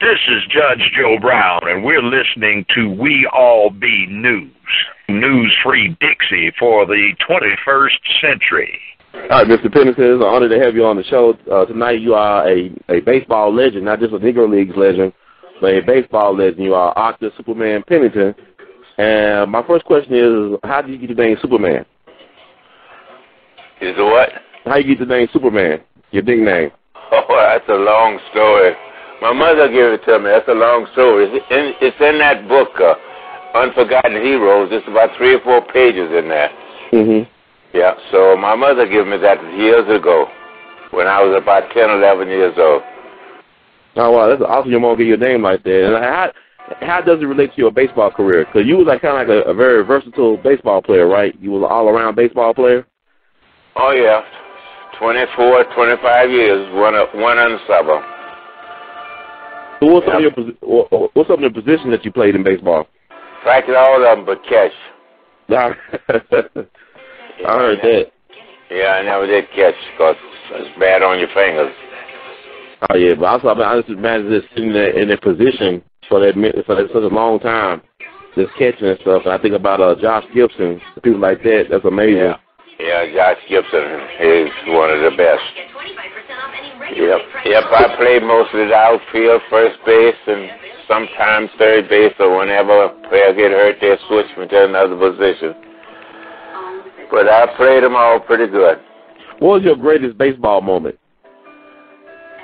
This is Judge Joe Brown, and we're listening to We All Be News. News-free Dixie for the 21st century. All right, Mr. Pennington, it's an honor to have you on the show. Tonight you are a baseball legend, not just a Negro Leagues legend, but a baseball legend. You are Dr. Superman Pennington. And my first question is, how did you get the name Superman? Is it what? How you get the name Superman, your nickname? Oh, that's a long story. My mother gave it to me. That's a long story. It's in that book, Unforgotten Heroes. It's about 3 or 4 pages in there. Mm-hmm. Yeah, so my mother gave me that years ago when I was about 10, 11 years old. Oh, wow, that's awesome. Your mom gave you a name like that. And how does it relate to your baseball career? Because you was like kind of like a very versatile baseball player, right? You was an all-around baseball player? Oh, yeah. 24, 25 years, one on the summer. So what's some of the positions that you played in baseball? Practically all of them but catch. I heard that. Yeah, I never did catch because it's bad on your fingers. Oh, yeah, but also I just imagine just sitting there in that position for such a long time, just catching and stuff. And I think about Josh Gibson, people like that. That's amazing. Yeah, Josh Gibson is one of the best. Yep, I played mostly the outfield, first base, and sometimes third base, or whenever a player get hurt, they switch me to another position. But I played them all pretty good. What was your greatest baseball moment?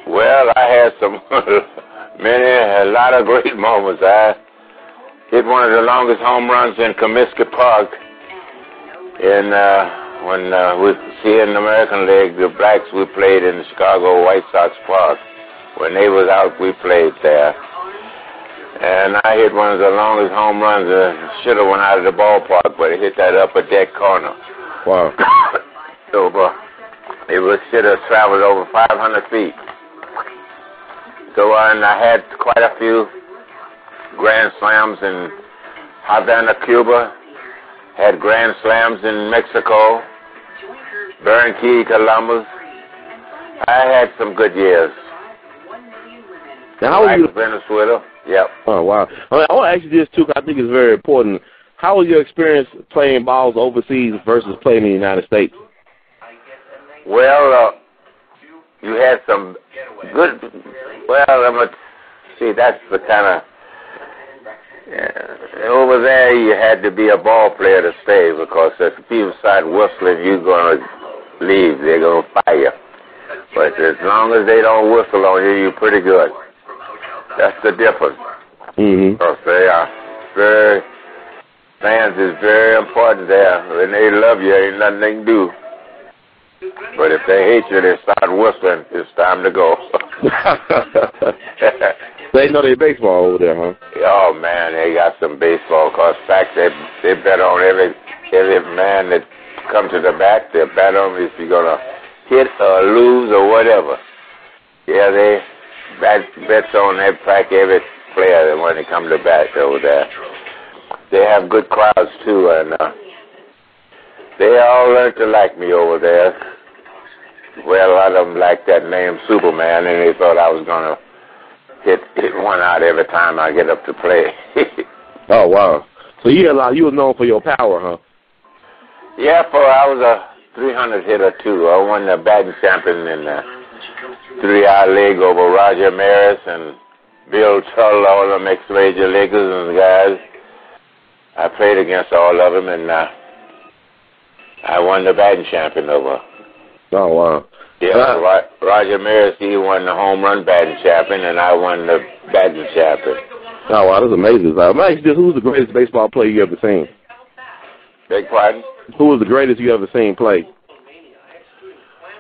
Well, I had a lot of great moments. I hit one of the longest home runs in Comiskey Park when we see in the American League, the blacks, we played in Chicago White Sox Park. When they was out, we played there. And I hit one of the longest home runs. Should have went out of the ballpark, but it hit that upper deck corner. Wow. It should have traveled over 500 feet. So and I had quite a few grand slams in Havana, Cuba. Had grand slams in Mexico, Barranquilla, Columbus. I had some good years. Now, how was you? Venezuela. Yep. Oh, wow. I want to ask you this, too, because I think it's very important. How was your experience playing balls overseas versus playing in the United States? Well, you had some good, that's the kind of, over there you had to be a ball player to stay, because if people start whistling, you're going to leave. They're going to fire you. But as long as they don't whistle on you, you're pretty good. That's the difference. Mm-hmm. Because fans is very important there. When they love you, ain't nothing they can do. But if they hate you, they start whistling. It's time to go. They know their baseball over there, huh? Oh, man, they got some baseball. Because, in fact, they bet on every man that comes to the bat. They bet on if you're going to hit or lose or whatever. Yeah, they bets on every player when they come to bat over there. They have good crowds, too, and they all learned to like me over there. Well, a lot of them liked that name Superman, and they thought I was going to hit one out every time I get up to play. Oh, wow. So you were known for your power, huh? Yeah, I was a 300 hitter, too. I won the batting champion in the 3-hour league over Roger Maris and Bill Tull, all the mixed major leaguers and the guys. I played against all of them, and I won the batting champion over. Oh, wow. Yeah, Roger Maris, he won the home run batting champion, and I won the batting champion. Oh, wow, that's amazing. Who's the greatest baseball player you ever seen? Beg pardon? Who was the greatest you ever seen play?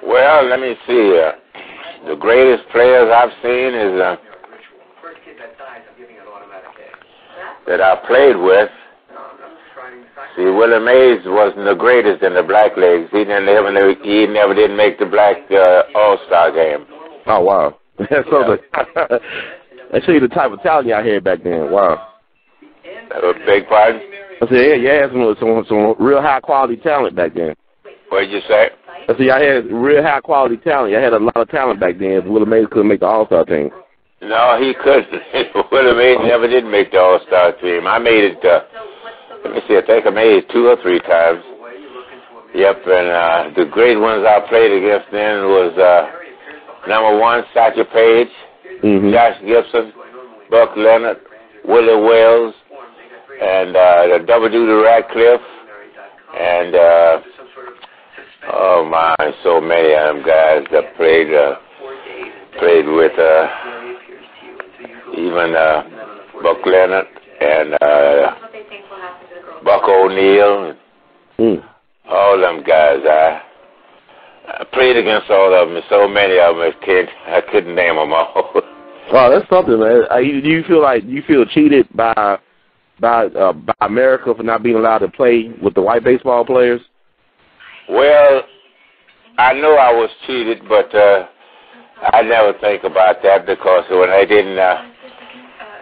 Well, let me see. The greatest players I've seen is that I played with. See, Willie Mays wasn't the greatest in the black leagues. He never did make the black All-Star game. Oh, wow. That show you the type of talent y'all had back then. Wow. Beg pardon? I said, yeah, had some real high-quality talent back then. What did you say? I said, y'all had real high-quality talent. Y'all had a lot of talent back then. Willie Mays couldn't make the All-Star team. No, he couldn't. Willie never did make the All-Star team. I made it, let me see, I think I made it 2 or 3 times. Yep, and the great ones I played against then was number 1, Satchel Paige, Josh Gibson, Buck Leonard, Willie Wells, and the Double Duty Radcliffe, and oh my, so many of them guys that played with even Buck Leonard and Buck O'Neill, all them guys. I played against all of them. So many of them, I couldn't name them all. Wow, that's something, man. Do you feel cheated by America for not being allowed to play with the white baseball players? Well, I know I was cheated, but I never think about that because when they didn't,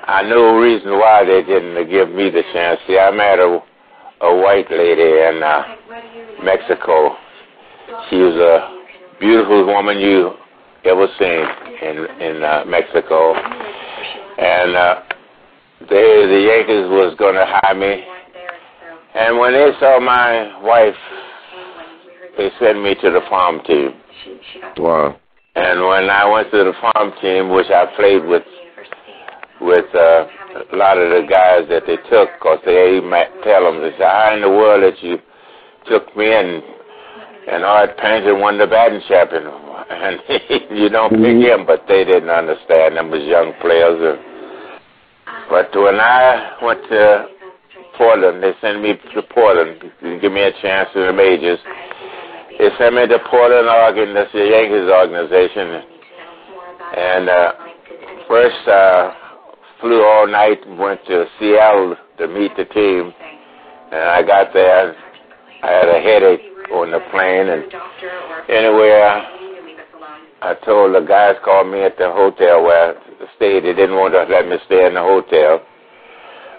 I know a reason why they didn't give me the chance. See, I met a white lady in Mexico. She was a beautiful woman you ever seen in Mexico, and the Yankees was going to hire me. And when they saw my wife, they sent me to the farm team. Wow. And when I went to the farm team, which I played with a lot of the guys that they took, because they might tell them, they said, how in the world that you took me and Art Pennington won the batting champion? And you don't pick him, but they didn't understand. Them was young players. But when I went to Portland, they sent me to Portland to give me a chance in the majors. They sent me to Portland, Oregon. That's the Yankees organization. And first flew all night and went to Seattle to meet the team. And I got there. I had a headache on the plane. And anyway, I told the guys called me at the hotel where I stayed. They didn't want to let me stay in the hotel.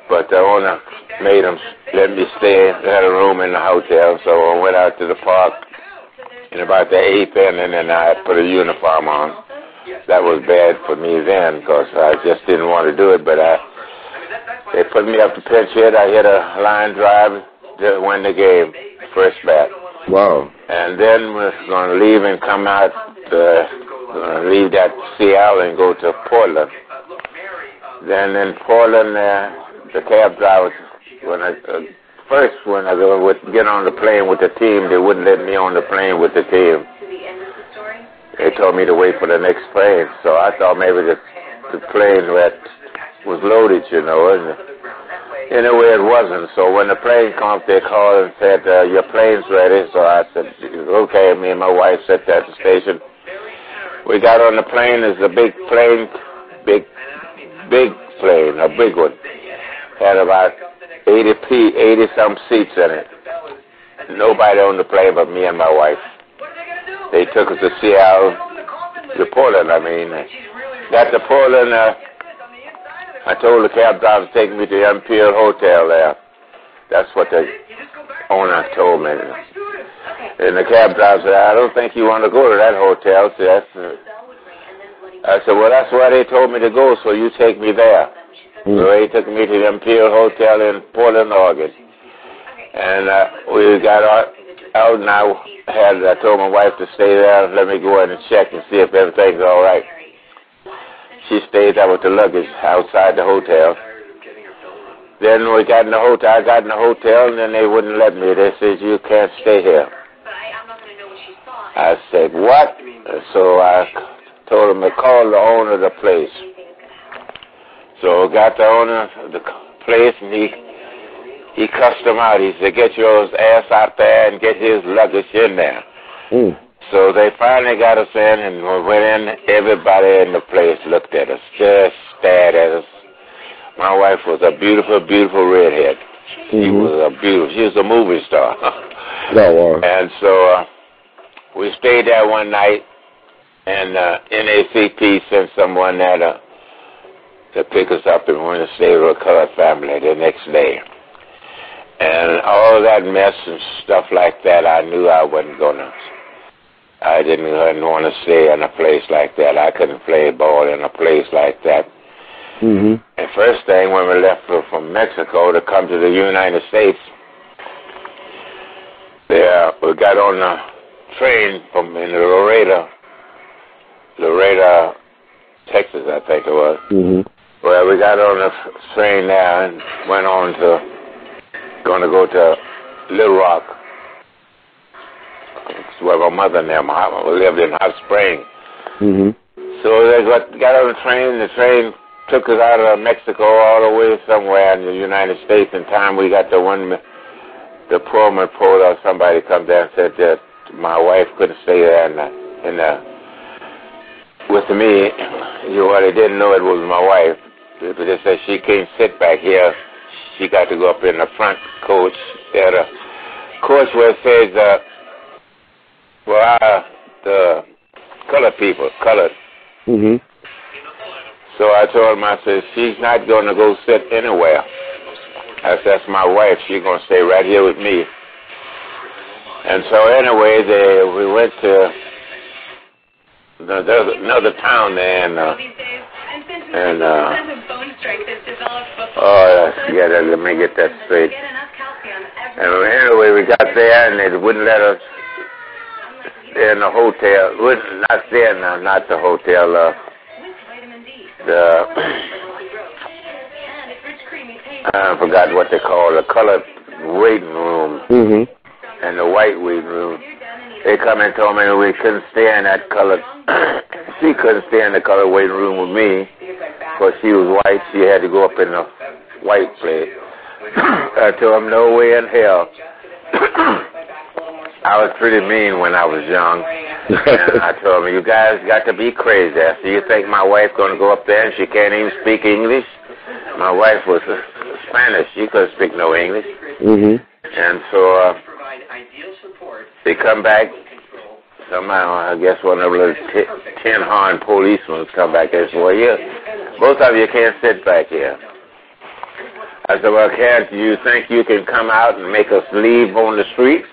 But the owner made them let me stay. They had a room in the hotel. So I went out to the park in about the 8th inning, and I put a uniform on. That was bad for me then because I just didn't want to do it. But they put me up to pinch hit. I hit a line drive to win the game, first bat. Wow. And then we're going to leave and come out, leave that Seattle and go to Portland. Then in Portland, the cab driver, when I get on the plane with the team, they wouldn't let me on the plane with the team. They told me to wait for the next plane. So I thought maybe the plane was loaded, you know. And anyway, it wasn't. So when the plane comes, they called and said, your plane's ready. So I said, okay. Me and my wife sat at the station. We got on the plane. It's a big plane, big plane, a big one. Had about 80-some seats in it. Nobody on the plane but me and my wife. They took us to Seattle, to Portland, I mean. Got to Portland, I told the cab driver to take me to the Imperial Hotel there. That's what the owner told me. And the cab driver said, I don't think you want to go to that hotel. I said, well, that's where they told me to go, so you take me there. So he took me to the Imperial Hotel in Portland, Oregon. And we got out, and I told my wife to stay there and let me go in and check and see if everything's all right. She stayed there with the luggage outside the hotel. Then we got in the hotel. I got in the hotel, and then they wouldn't let me. They said, you can't stay here. I said, what? So I told them to call the owner of the place. So got the owner of the place, and he cussed him out. He said, get your ass out there and get his luggage in there. So they finally got us in, and we went in. Everybody in the place looked at us, just stared at us. My wife was a beautiful, beautiful redhead. She was a movie star. And so we stayed there one night, and NACP sent someone there to pick us up, and we went to stay with a colored family the next day. And all that mess and stuff like that, I knew I wasn't going to I didn't want to stay in a place like that. I couldn't play ball in a place like that. Mm-hmm. And first thing, when we left from Mexico to come to the United States, we got on the train from in Laredo, Texas, I think it was. Mm-hmm. Well, we got on the train there and went on going to go to Little Rock. It's where my mother and them lived in Hot Springs. Mm-hmm. So they got on the train. The train took us out of Mexico all the way somewhere in the United States. In time, we got the pullman pulled up. Somebody come down and said that my wife couldn't stay there with me. They didn't know it was my wife. But they said she can't sit back here. She got to go up in the front coach. There, the coach where it says, the colored people, colored. Mm-hmm. So I told him, I said, she's not going to go sit anywhere. I said, that's my wife. She's going to stay right here with me. And so anyway, we went to another town there, let me get that straight. And anyway, we got there, and they wouldn't let us stay in the hotel. Not the hotel. I forgot what they call the colored waiting room. Mm-hmm. And the white waiting room. They come and told me we couldn't stay in that colored. She couldn't stay in the colored waiting room with me, because she was white. She had to go up in the white place. I told them, no way in hell. I was pretty mean when I was young. And I told them, you guys got to be crazy. So you think my wife going to go up there and she can't even speak English? My wife was Spanish. She couldn't speak no English. Mm-hmm. And so they come back. Somehow, I guess one of the tin-horn policemen come back and say, well, both of you can't sit back here. I said, well, can't you think you can come out and make us leave on the street?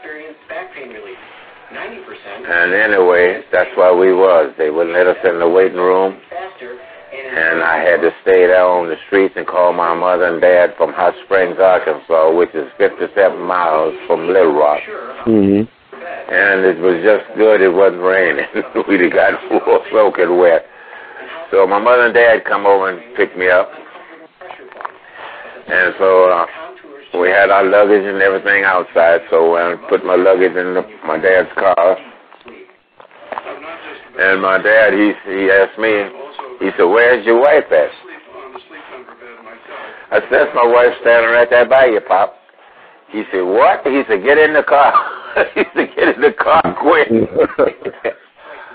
And anyway, that's why we was. They wouldn't let us in the waiting room. And I had to stay there on the streets and call my mother and dad from Hot Springs, Arkansas, which is 57 miles from Little Rock. Mm-hmm. And it was just good it wasn't raining. We got full soaking wet. So my mother and dad come over and pick me up. And so we had our luggage and everything outside. So I put my luggage in my dad's car. And my dad, he asked me, he said, where's your wife at? I said, that's my wife standing right there by you, Pop. He said, what? He said, get in the car. He said, get in the car quick.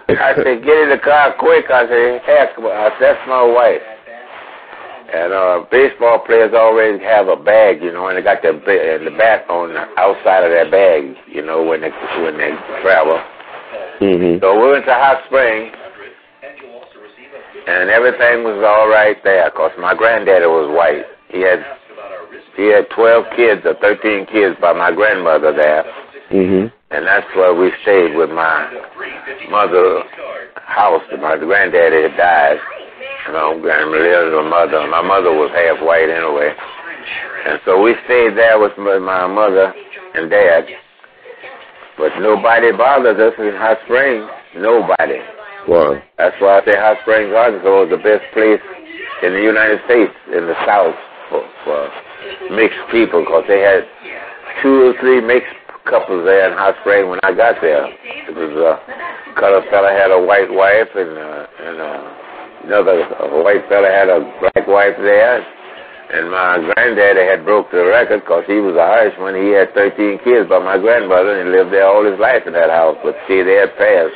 I said, get in the car quick. I said, heck, that's my wife. And baseball players always have a bag, and they got the bat on the outside of their bag, when they travel. Mm-hmm. So we went to Hot Springs, and everything was all right there, because my granddaddy was white. He had 12 kids or 13 kids by my grandmother there. Mm-hmm. And that's where we stayed with my mother's house. My granddaddy had died. My mother was half white anyway. And so we stayed there with my mother and dad. But nobody bothered us in Hot Springs. Nobody. Wow. That's why I say Hot Springs, Arkansas was the best place in the United States, in the South, for mixed people, because they had 2 or 3 mixed couples there in Hot Springs when I got there. It was a colored fella had a white wife, and another white fella had a black wife there. And my granddaddy had broke the record because he was an Irishman. He had 13 kids by my grandmother and lived there all his life in that house. But see, they had passed.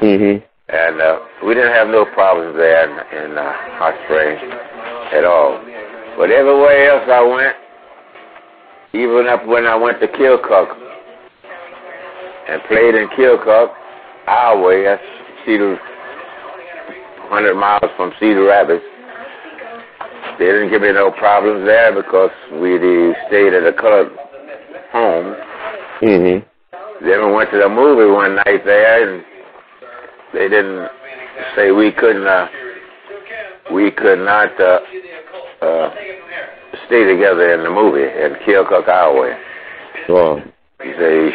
Mm-hmm. And we didn't have no problems there in Hot Springs at all. But everywhere else I went, even up when I went to Keokuk and played in Keokuk, our way, that's 100 miles from Cedar Rapids. They didn't give me no problems there because we stayed at a colored home. Mm-hmm. Then we went to the movie one night there, and they didn't say we could not stay together in the movie and kill Cook our way. Wow. He said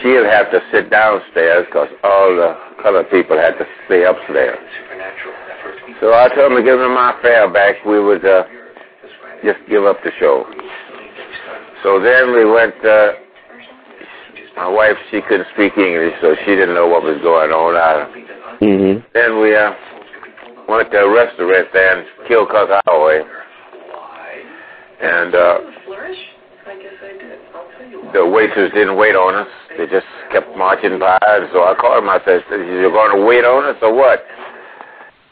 she'll have to sit downstairs because all the colored people had to stay upstairs. So I told him to give me my fare back. We would just give up the show. So then we went, my wife, she couldn't speak English, so she didn't know what was going on. Then we went to a restaurant there and killed Cook our way. And the waitress didn't wait on us. They just kept marching by. And so I called him. I said, you're going to wait on us or what?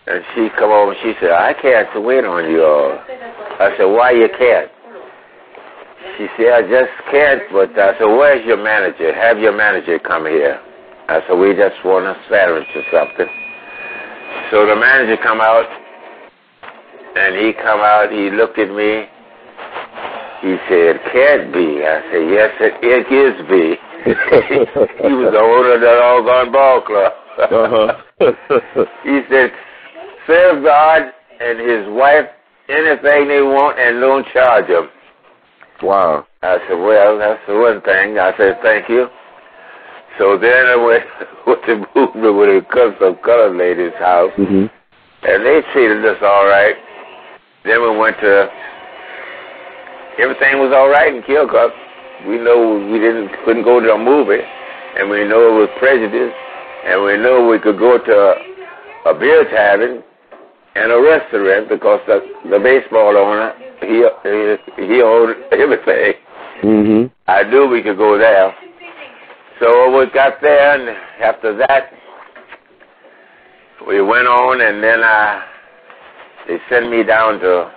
And she come over and she said, I can't wait on you all. I said, why you can't? She said, I just can't. But I said, where's your manager? Have your manager come here. I said, we just want a sandwich or something. So the manager come out, and he come out, he looked at me. He said, can't be. I said, yes, it is be. He was the owner of the Doggone Ball Club. He said, serve God and his wife anything they want and don't charge them. Wow. I said, well, that's the one thing. I said, thank you. So then I went with the movement with some colored lady's house, and they treated us all right. Then we went to, everything was all right in Keokuk. We know we couldn't go to a movie, and we know it was prejudice, and we know we could go to a beer tavern and a restaurant because the baseball owner, he owned everything. I knew we could go there. So we got there, and after that, we went on, and then they sent me down to,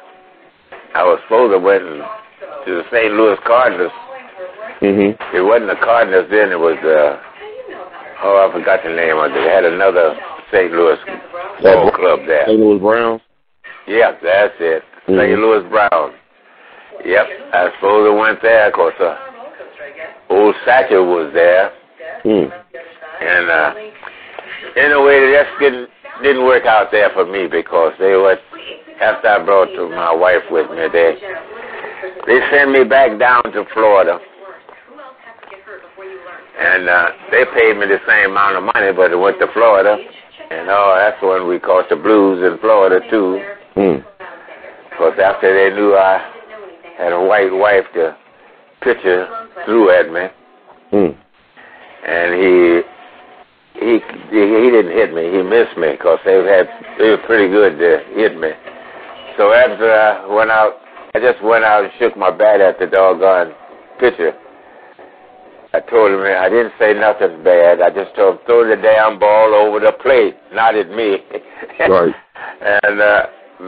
I was supposed to went to the St. Louis Cardinals. It wasn't the Cardinals then, it was, I forgot the name of it. They had another St. Louis ball club there. St. Louis Browns? Yeah, that's it. St. Louis Browns. Yep, I suppose I went there because old Satchel was there. And anyway, it just didn't work out there for me because they were, after I brought my wife with me, they sent me back down to Florida. And they paid me the same amount of money, but it went to Florida. And that's when we caught the blues in Florida, too. Because after they knew I had a white wife, the pitcher threw at me. And he didn't hit me. He missed me because they were pretty good to hit me. So after I went out, I just went out and shook my bat at the doggone pitcher. I told him, I didn't say nothing bad. I just told him, throw the damn ball over the plate, not at me. Right. And,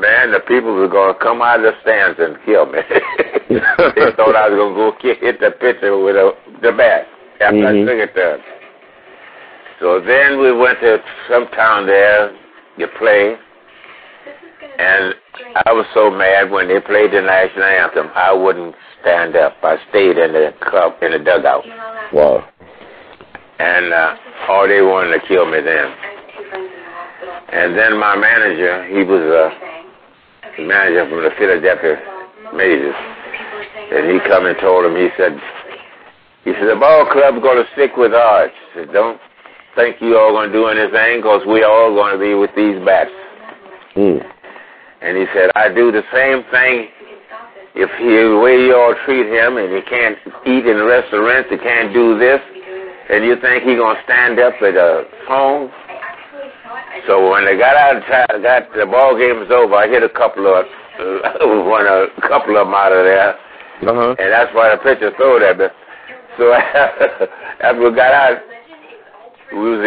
man, the people were going to come out of the stands and kill me. They thought I was going to go hit the pitcher with the bat after I took it to him. So then we went to some town there to play, and I was so mad when they played the national anthem, I wouldn't stand up. I stayed in the club, in the dugout. Wow. And they wanted to kill me then. And then my manager, he was a manager from the Philadelphia Majors, and he come and told him, he said, the ball club's going to stick with ours. He said, don't think you all going to do anything because we all going to be with these bats. And he said, I do the same thing if the way you all treat him and he can't eat in restaurants, he can't do this, and you think he's going to stand up at a phone? So when they got the ball game was over, I hit a couple of them out of there, and that's why the pitcher threw at me. So after we got out, we was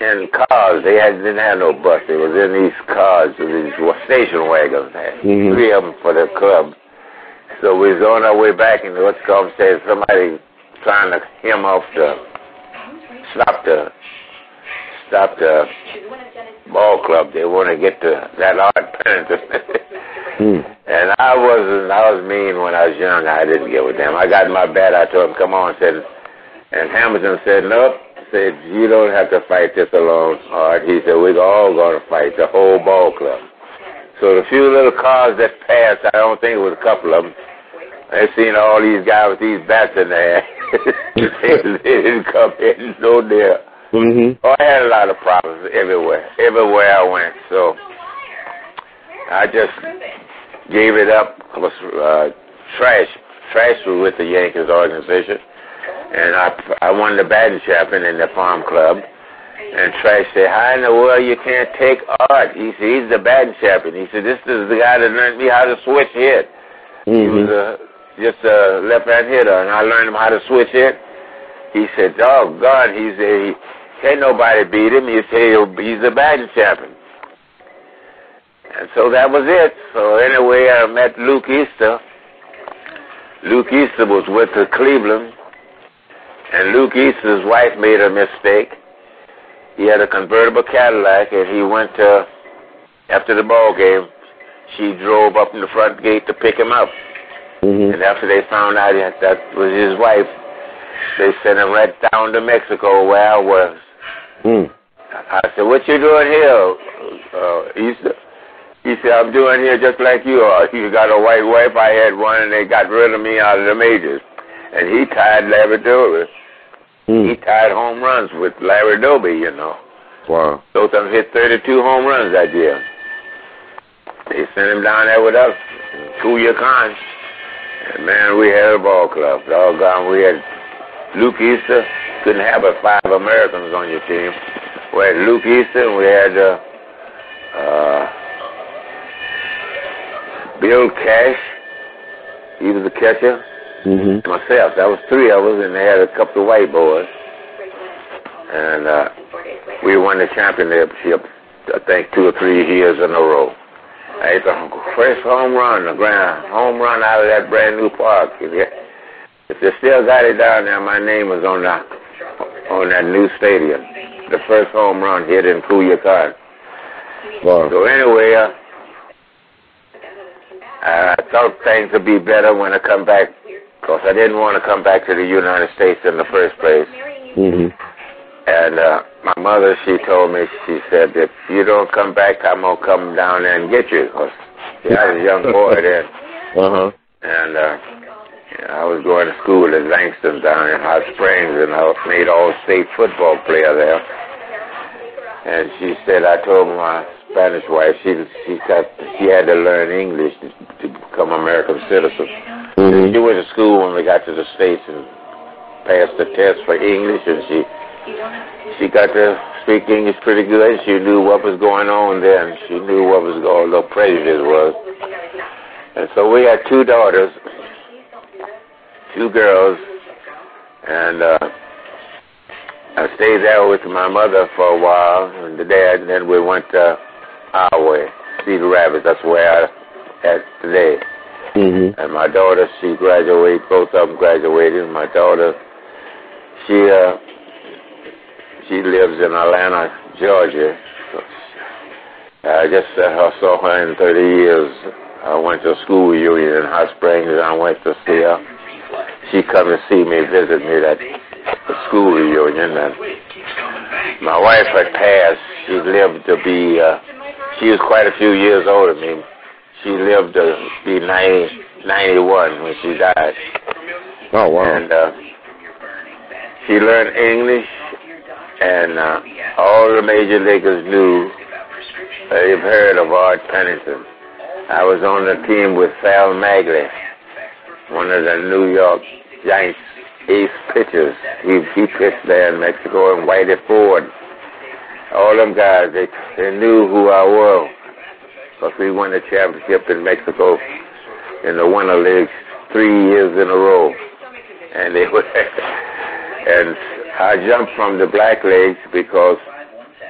in cars. They didn't have no bus. They was in these cars, these station wagons. Three of them for the club. So we was on our way back, and what's called said somebody trying to hem off stop the ball club. They want to get to that Art Pennington. And I was mean when I was young. I didn't get with them. I got my bat. I told him, come on, and Hamilton said, nope. said, you don't have to fight this alone, Art. He said, we're all going to fight, the whole ball club. So the few little cars that passed, I don't think it was a couple of them, I seen all these guys with these bats in their hand. They didn't come in no near. Mm-hmm. Oh, I had a lot of problems everywhere I went. So I just gave it up. I was Trash was with the Yankees organization, and I won the batting champion in the farm club. And Trash said, how in the world you can't take Art? He said, he's the batting champion. He said, this is the guy that learned me how to switch hit. Mm-hmm. He was just a left-hand hitter, and I learned him how to switch hit. He said, oh, God, he said, can't nobody beat him. He said, he's the batting champion. And so that was it. So anyway, I met Luke Easter. Luke Easter was with the Cleveland, and Luke Easter's wife made a mistake. He had a convertible Cadillac, and he went to, after the ball game, she drove up in the front gate to pick him up. Mm-hmm. And after they found out that was his wife, they sent him right down to Mexico where I was. Mm. I said, what you doing here, Easter? He said, I'm doing here just like you are. You got a white wife, I had one, and they got rid of me out of the majors. And he tied Larry Doby. He tied home runs with Larry Doby, you know. Wow. Both of them hit 32 home runs that year. They sent him down there with us, Cuba. And, man, we had a ball club. Doggone, we had Luke Easter. Couldn't have but 5 Americans on your team. We had Luke Easter, and we had Bill Cash. He was the catcher. Mm-hmm. Myself. That was 3 of us, and they had a couple of white boys. And we won the championship, I think, 2 or 3 years in a row. I hit the first home run, the grand home run out of that brand new park. If they still got it down there, my name was on that new stadium. The first home run hit in Culiacan. Wow. So anyway, I thought things would be better when I come back, because I didn't want to come back to the United States in the first place. Mm-hmm. And my mother, she told me, she said, if you don't come back, I'm going to come down there and get you. Because I was a young boy then. Uh-huh. And I was going to school at Langston down in Hot Springs, and I made all-state football player there. And she said, I told my Spanish wife, she had to learn English to become an American citizen. Mm-hmm. She went to school when we got to the States and passed the test for English, and she got to speak English pretty good. She knew what was going on then. She knew what was going on, what prejudice was. And so we had 2 daughters, 2 girls, and I stayed there with my mother for a while, and the dad, and then we went our way, Cedar Rapids. That's where I at today. Mm-hmm. And my daughter, she graduated. Both of them graduated. My daughter, she lives in Atlanta, Georgia. I just saw her in 30 years. I went to a school reunion in Hot Springs, and I went to see her. She come to see me, visit me at the school reunion. And my wife had passed. She lived to be, she was quite a few years older than me. She lived to be 91 when she died. Oh, wow. And she learned English, and all the major leaguers knew, they've heard of Art Pennington. I was on the team with Sal Magley, one of the New York Giants ace pitchers. He pitched there in Mexico, and Whitey Ford. All them guys, they knew who I was, because we won the championship in Mexico in the Winter Leagues 3 years in a row. And they were, and I jumped from the Black Leagues because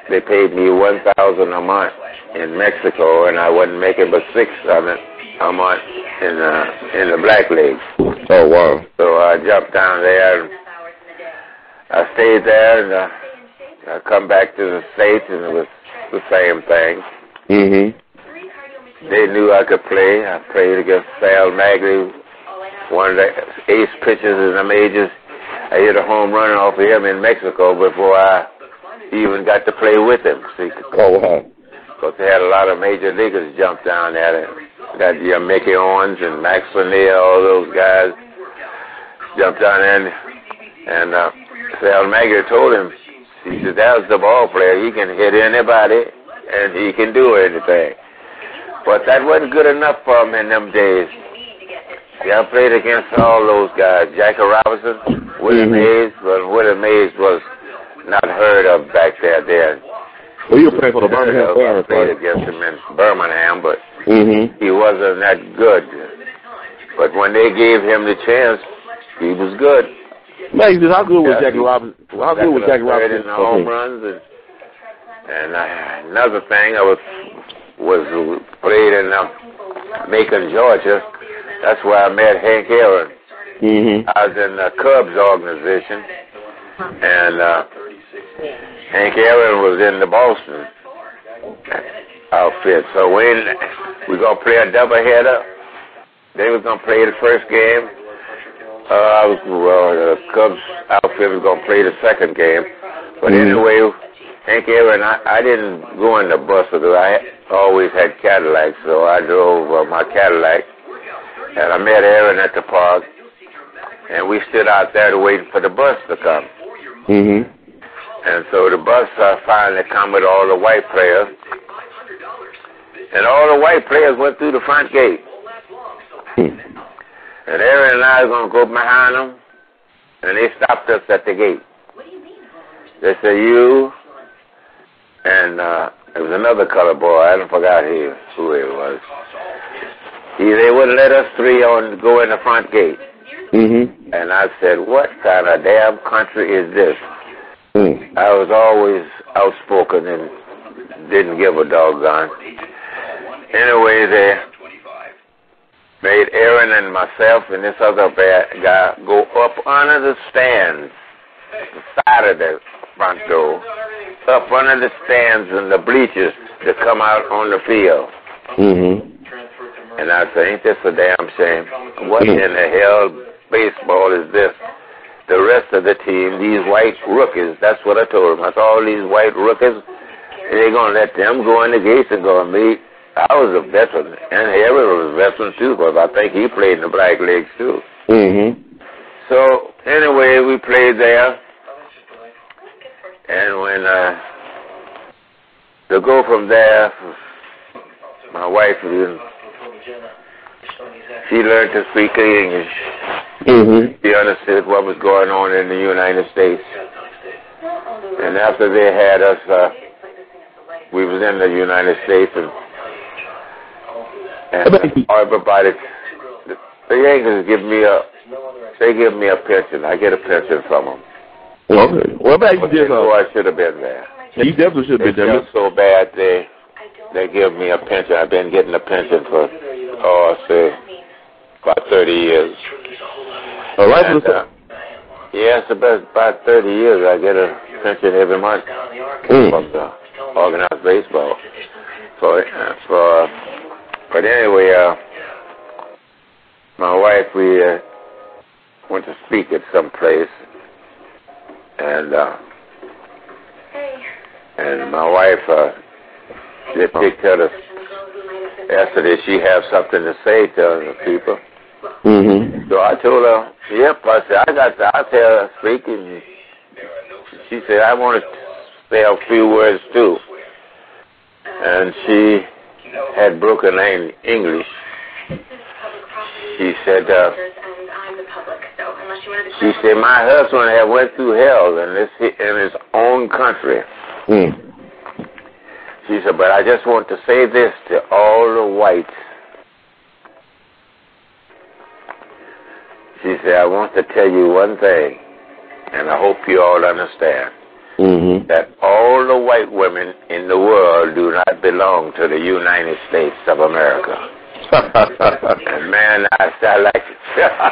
they paid me $1,000 a month in Mexico, and I wasn't making but $600 a month in the Black Leagues. Oh, wow. So I jumped down there, and I stayed there, and I come back to the States, and it was the same thing. Mm-hmm. They knew I could play. I played against Sal Magley, one of the ace pitchers in the majors. I hit a home run off of him in Mexico before I even got to play with him. See? Oh, wow. Because they had a lot of major leaguers jump down there. Got Mickey Owens and Max Lanier, all those guys jumped down there. And Sal Maggie told him, he said, that's the ball player. He can hit anybody, and he can do anything. But that wasn't good enough for him in them days. Yeah, I played against all those guys. Jackie Robinson, Willie Mays. Well, Willie Mays was not heard of back there then. Well, you played for the Birmingham Barons, I played against him in Birmingham, but he wasn't that good. But when they gave him the chance, he was good. Man, how good was Jackie Robinson? How good was Jackie Robinson? In the home runs and another thing, I was played in Macon, Georgia. That's where I met Hank Aaron. I was in the Cubs organization, and Hank Aaron was in the Boston outfit. So when we gonna play a doubleheader, they was gonna play the first game. The Cubs outfit was gonna play the second game. But anyway, Hank Aaron, I didn't go in the bus because I always had Cadillacs, so I drove my Cadillac, and I met Aaron at the park, and we stood out there waiting for the bus to come. And so the bus finally come with all the white players, and all the white players went through the front gate. And Aaron and I were going to go behind them, and they stopped us at the gate. They said, you, and there was another colored boy, I don't forgot who it was. They wouldn't let us three go in the front gate. And I said, what kind of damn country is this? I was always outspoken and didn't give a doggone. Anyway, they made Aaron and myself and this other guy go up under the stands, the side of the front door, up under the stands and the bleachers to come out on the field. And I said, ain't this a damn shame? What in the hell baseball is this? The rest of the team, these white rookies, that's what I told them. I said, all these white rookies, they're going to let them go in the gates and go and meet. I was a veteran, and Harry was a veteran too, because I think he played in the Black Leagues too. So anyway, we played there, and when to go from there, my wife, she learned to speak English. She understood what was going on in the United States. And after they had us, we was in the United States, and everybody, the Yankees give me a pension. I get a pension from them. Okay. Well, back you did. I should have been there. You definitely should have been there. It's so bad they give me a pension. I've been getting a pension for, about 30 years. All right. Yes, about 30 years. I get a pension every month from the organized baseball. But anyway, my wife, we went to speak at some place, and my wife did tell us, asked her did she have something to say to the people. So I told her, yep. I said, I'll tell her speaking. She said, I want to say a few words too. And she had broken English. She said, my husband had went through hell in his own country. She said, but I just want to say this to all the whites. She said, I want to tell you one thing, and I hope you all understand, that all the white women in the world do not belong to the United States of America. And man, I like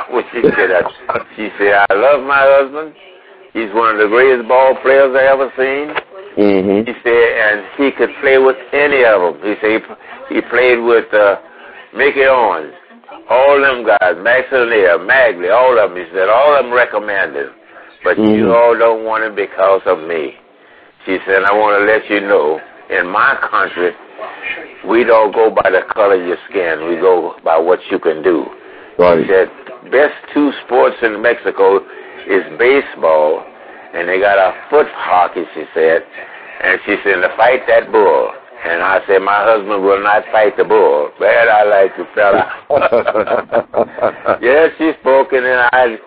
when she said that. She said, I love my husband. He's one of the greatest ball players I ever seen. He said, and he could play with any of them. He said he played with Mickey Owens, all them guys, Max Lanier, Magley, all of them. He said all of them recommended. but you all don't want it because of me. She said, I want to let you know, in my country, we don't go by the color of your skin. We go by what you can do. Right. She said, best two sports in Mexico is baseball, and they got a foot hockey, she said. And she said, to fight that bull. And I said, my husband will not fight the bull. Man, I like you, fella. Yeah, she spoke, and then I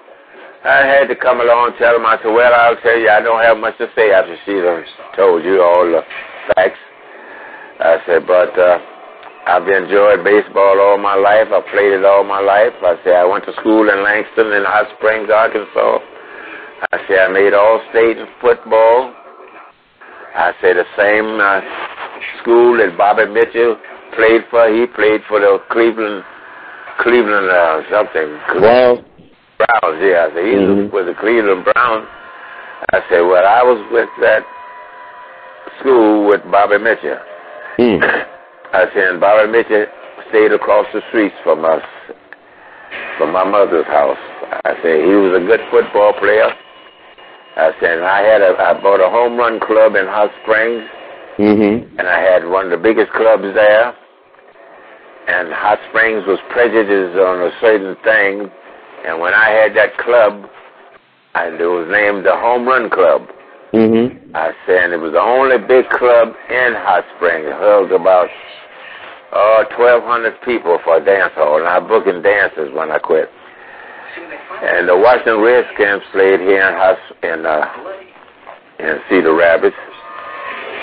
had to come along and tell him. I said, well, I'll tell you, I don't have much to say after she done told you all the facts. I said, but I've enjoyed baseball all my life. I've played it all my life. I said, I went to school in Langston in Hot Springs, Arkansas. I said, I made All-State in football. I said, the same school that Bobby Mitchell played for. He played for the Cleveland something. Wow. Browns, yeah. I said, he was the Cleveland Browns. I said, well, I was with that school with Bobby Mitchell. I said, and Bobby Mitchell stayed across the streets from us, from my mother's house. I said, he was a good football player. I said, I bought a home run club in Hot Springs, and I had one of the biggest clubs there. And Hot Springs was prejudiced on a certain thing, and when I had that club, it was named the Home Run Club. I said, it was the only big club in Hot Springs. It held about 1,200 people for a dance hall, and I booked in dances when I quit. And the Washington Redskins played here in Cedar Rapids,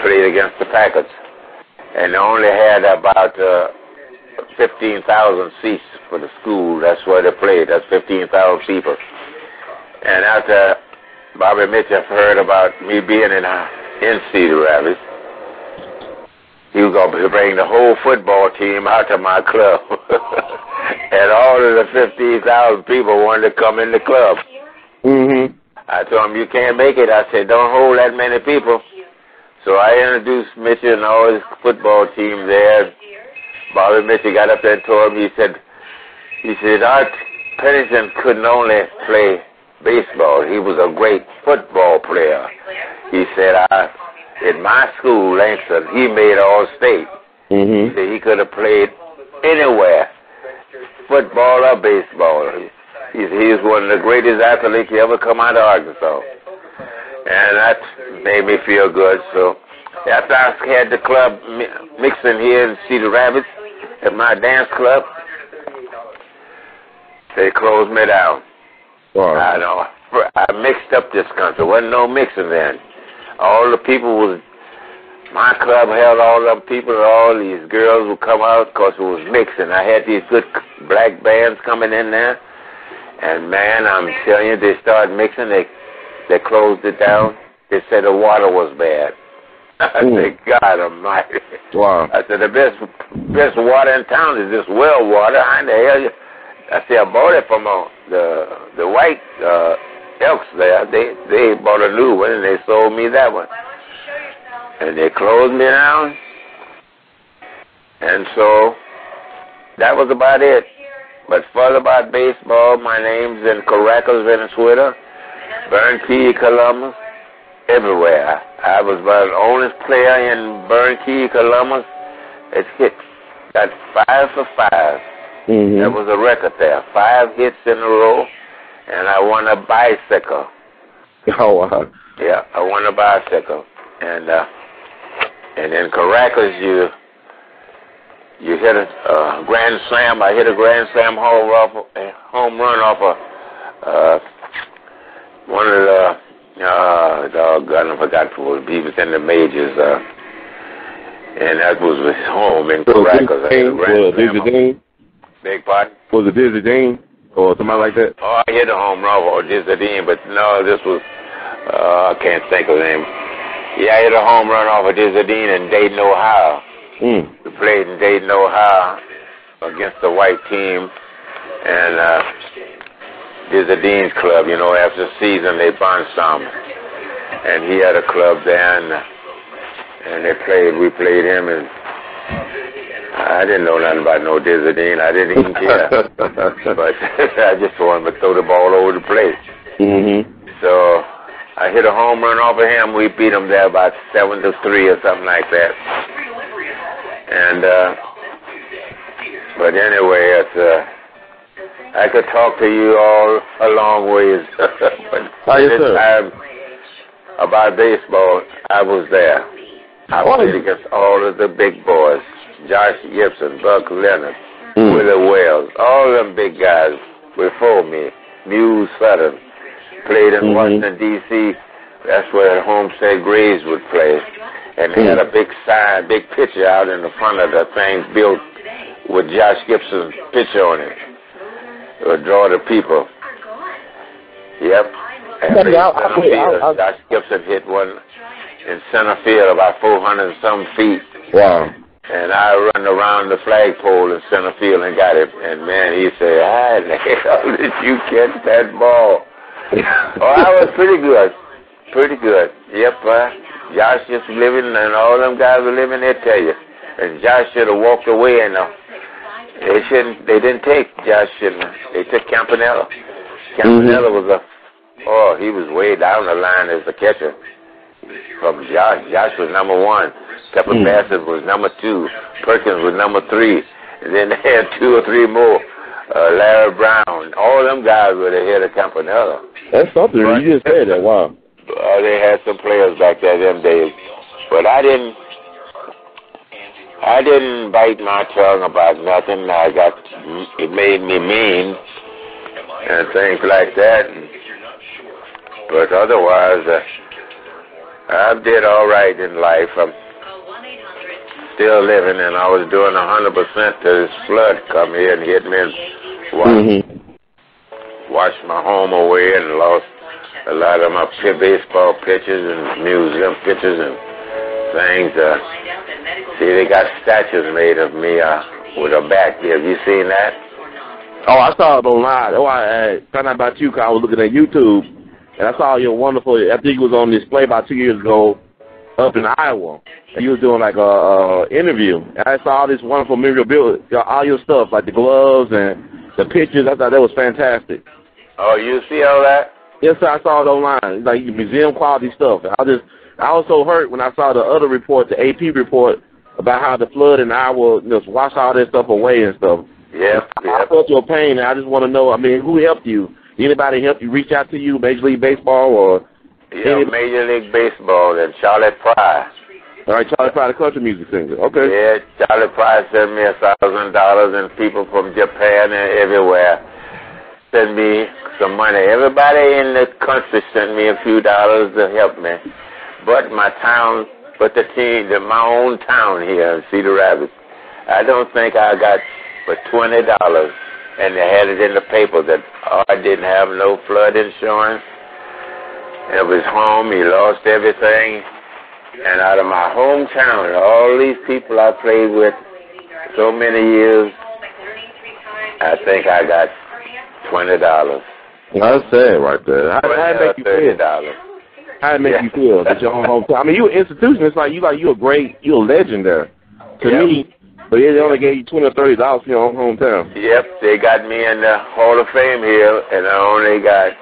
played against the Packers, and they only had about 15,000 seats for the school. That's where they played. That's 15,000 people. And after Bobby Mitchell heard about me being in Cedar Rapids, he was going to bring the whole football team out to my club. And all of the 15,000 people wanted to come in the club. I told him, you can't make it. I said, don't hold that many people. So I introduced Mitchell and all his football team there. Bobby Mitchell got up there and told him, he said, Art Pennington couldn't only play baseball. He was a great football player. He said, in my school, Langston, he made All-State. He said he could have played anywhere, football or baseball. He was one of the greatest athletes to ever come out of Arkansas. And that made me feel good. So after I had the club mixing here in Cedar Rapids at my dance club, they closed me down. Wow. I know. I mixed up this country. Wasn't no mixing then. All the people my club held all them people, all these girls would come out because it was mixing. I had these good black bands coming in there. And man, I'm telling you, they started mixing. They closed it down. They said the water was bad. I said, God Almighty. Wow. I said, the best water in town is this well water. How in the hell I said, I bought it from the white Elks there. They bought a new one, and they sold me that one. And they closed me down. And so that was about it. But further about baseball, my name's in Caracas, Venezuela, Barranquilla, Columbus, everywhere. I was about the only player in Barranquilla, Columbus that hit. Got 5 for 5. That was a record there. 5 hits in a row, and I won a bicycle. Oh, wow. Yeah, I won a bicycle. And in Caracas, you hit a grand slam. I hit a grand slam home run off one of the doggone, I forgot who he was in the majors. And that was his home in Caracas. I hit a grand slam. Beg pardon? Was it Dizzy Dean or somebody like that? Oh, I hit a home run for Dizzy Dean, but no, this was, I can't think of the name. Yeah, I hit a home run off of Dizzy Dean in Dayton, Ohio. We played in Dayton, Ohio against the white team. And Dizzy Dean's club, you know, after the season, they barnstormed. And he had a club there, and we played him, and I didn't know nothing about no Dizzy Dean. I didn't even care. But I just wanted to throw the ball over the plate. So I hit a home run off of him. We beat him there about 7-3 or something like that. And but anyway, it's I could talk to you all a long ways. But this time about baseball, I was there. I played against all of the big boys: Josh Gibson, Buck Leonard, Willie Wells, all of them big guys before me. Muse Sutton played in Washington, D.C. That's where the Homestead Grays would play. And they had a big sign, big picture out in the front of the thing built with Josh Gibson's picture on it. It would draw the people. Yep. And Josh Gibson hit one in center field about 400 some feet. Wow. And I run around the flagpole in center field and got it. And man, he said, how the hell did you catch that ball? Oh, I was pretty good. Pretty good. Yep. Josh just living, and all them guys were living, they tell you. And Josh should have walked away, and they didn't take Josh. They took Campanella. Campanella was he was way down the line as a catcher from Josh. Josh was number 1. Pepper Bassett was number 2. Perkins was number 3. And then they had 2 or 3 more. Larry Brown. All them guys were ahead of Campanella. That's something. You just said that. Wow. They had some players back there them days. But I didn't bite my tongue about nothing. It made me mean and things like that. But otherwise, I did all right in life. I'm still living, and I was doing 100% till this flood come here and hit me and washed my home away and lost a lot of my baseball pictures and museum pictures and things. See, they got statues made of me with a bat. Have you seen that? Oh, I saw it online. Oh, I found out about you because I was looking at YouTube, and I saw your wonderful, I think it was on display about 2 years ago up in Iowa. And you was doing like a interview. And I saw all this wonderful memorabilia, all your stuff, like the gloves and the pictures. I thought that was fantastic. Oh, you see all that? Yes, sir, I saw it online. Like museum quality stuff. I also heard when I saw the other report, the AP report, about how the flood in Iowa washed all that stuff away and stuff. Yeah. I felt your pain, and I just want to know, who helped you? Anybody help you reach out to you, Major League Baseball or? Yeah, Major League Baseball and Charlie Pryor. All right, Charlie Pryor, the country music singer. Okay. Yeah, Charlie Pryor sent me $1,000, and people from Japan and everywhere sent me some money. Everybody in the country sent me a few dollars to help me. But my own town here in Cedar Rapids, I don't think I got but $20, and they had it in the paper that I didn't have no flood insurance. It was home. He lost everything. And out of my hometown, all these people I played with so many years, I think I got $20. That's sad right there. How did it make you feel? $30. How did it make you feel that your own hometown? You're an institution. It's like you're a legend there. To me, but they only gave you $20 or $30 for your own hometown. Yep, they got me in the Hall of Fame here, and I only got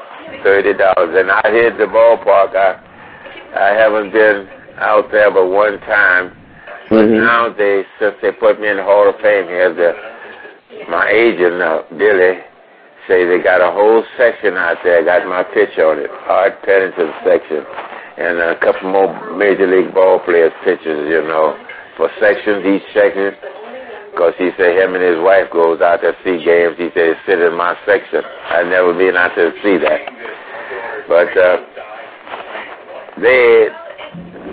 $30. And I hit the ballpark. I haven't been out there but one time. But now since they put me in the Hall of Fame here, my agent, Billy, say they got a whole section out there, got my picture on it, Art Pennington section, and a couple more Major League ball players' pictures, for sections, each section, because he said him and his wife goes out there to see games. He said, sit in my section. I've never been out there to see that. But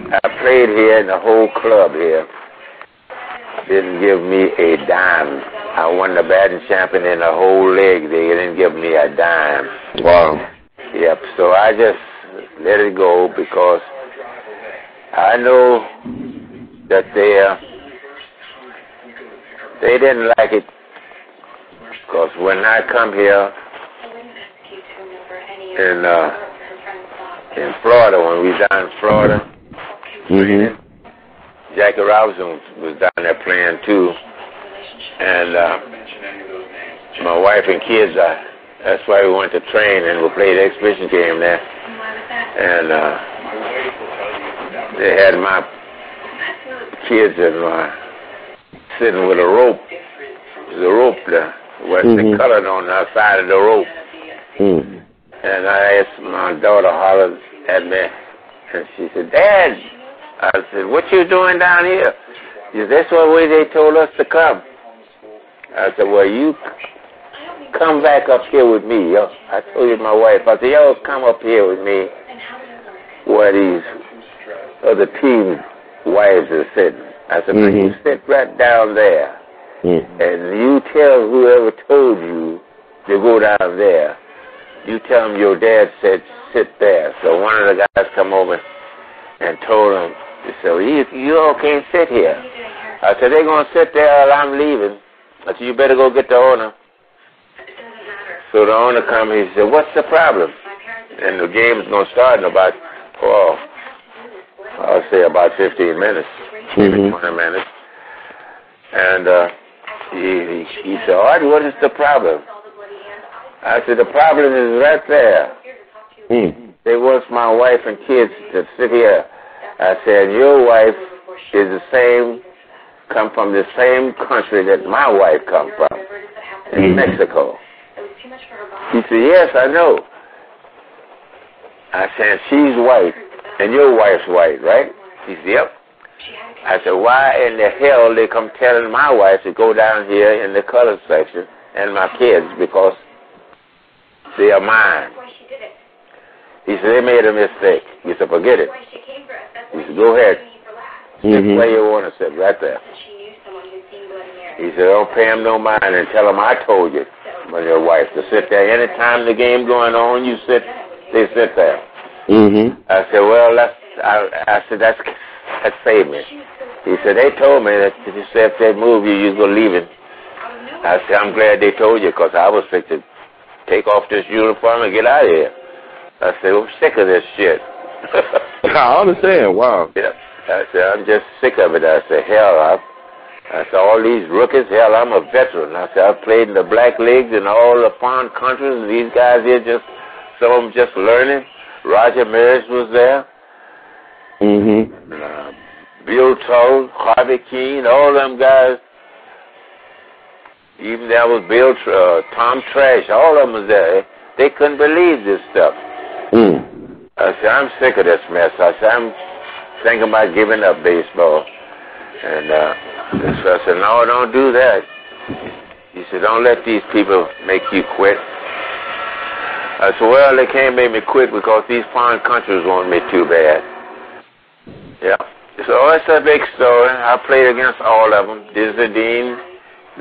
I played here, and the whole club here didn't give me a dime. I won the batting champion in the whole league. They didn't give me a dime. Wow. Yep, so I just let it go because I know that they didn't like it. Because when I come here in Florida, when we was down in Florida, Jackie Robinson was down there playing too. And my wife and kids, that's why we went to train and we played the exhibition game there. And they had my kids and sitting with a rope. There's a rope there. They colored on the side of the rope. And I asked my daughter, hollered at me, and she said, Dad. I said, what you doing down here? She said, that's the way they told us to come. I said, well, you come back up here with me. Yo. I told you my wife, I said, yo, come up here with me where these other team wives are sitting. I said, you sit right down there, and you tell whoever told you to go down there, you tell them your dad said sit there. So one of the guys come over and told him, he said, you all can't sit here. I said, they're going to sit there while I'm leaving. I said, you better go get the owner. So the owner come, he said, what's the problem? And the game is going to start in about, I'll say about 15 minutes, maybe 20 minutes. And he said, all right, what is the problem? I said, the problem is right there. They want my wife and kids to sit here. I said, your wife is the same, come from the same country that my wife come from, in Mexico. He said, yes, I know. I said, she's white, and your wife's white, right? He said, yep. I said, why in the hell they come telling my wife to go down here in the colored section and my kids, because they are mine. He said, they made a mistake. He said, forget it. He said, go ahead. Sit where you want to sit, right there. He said, don't pay him no mind and tell him I told you, when your wife, to sit there. Anytime the game going on, you sit, they sit there. I said, well, I said, that saved me. He said, they told me that if you said if they move you, you're going to leave it. I said, I'm glad they told you, because I was sick to take off this uniform and get out of here. I said, I'm sick of this shit. I understand. Wow. Yeah. I said, I'm just sick of it. I said, hell, I said, all these rookies, hell, I'm a veteran. I said, I've played in the black leagues in all the foreign countries, and these guys here some of them just learning. Roger Maris was there. Bill Toll, Harvey Keene, all them guys. Even there was Tom Trash, all of them was there. They couldn't believe this stuff. I said, I'm sick of this mess. I said, I'm thinking about giving up baseball. And so I said, no, don't do that. He said, don't let these people make you quit. I said, well, they can't make me quit because these foreign countries want me too bad. Yeah. So it's a big story. I played against all of them. Dizzy Dean,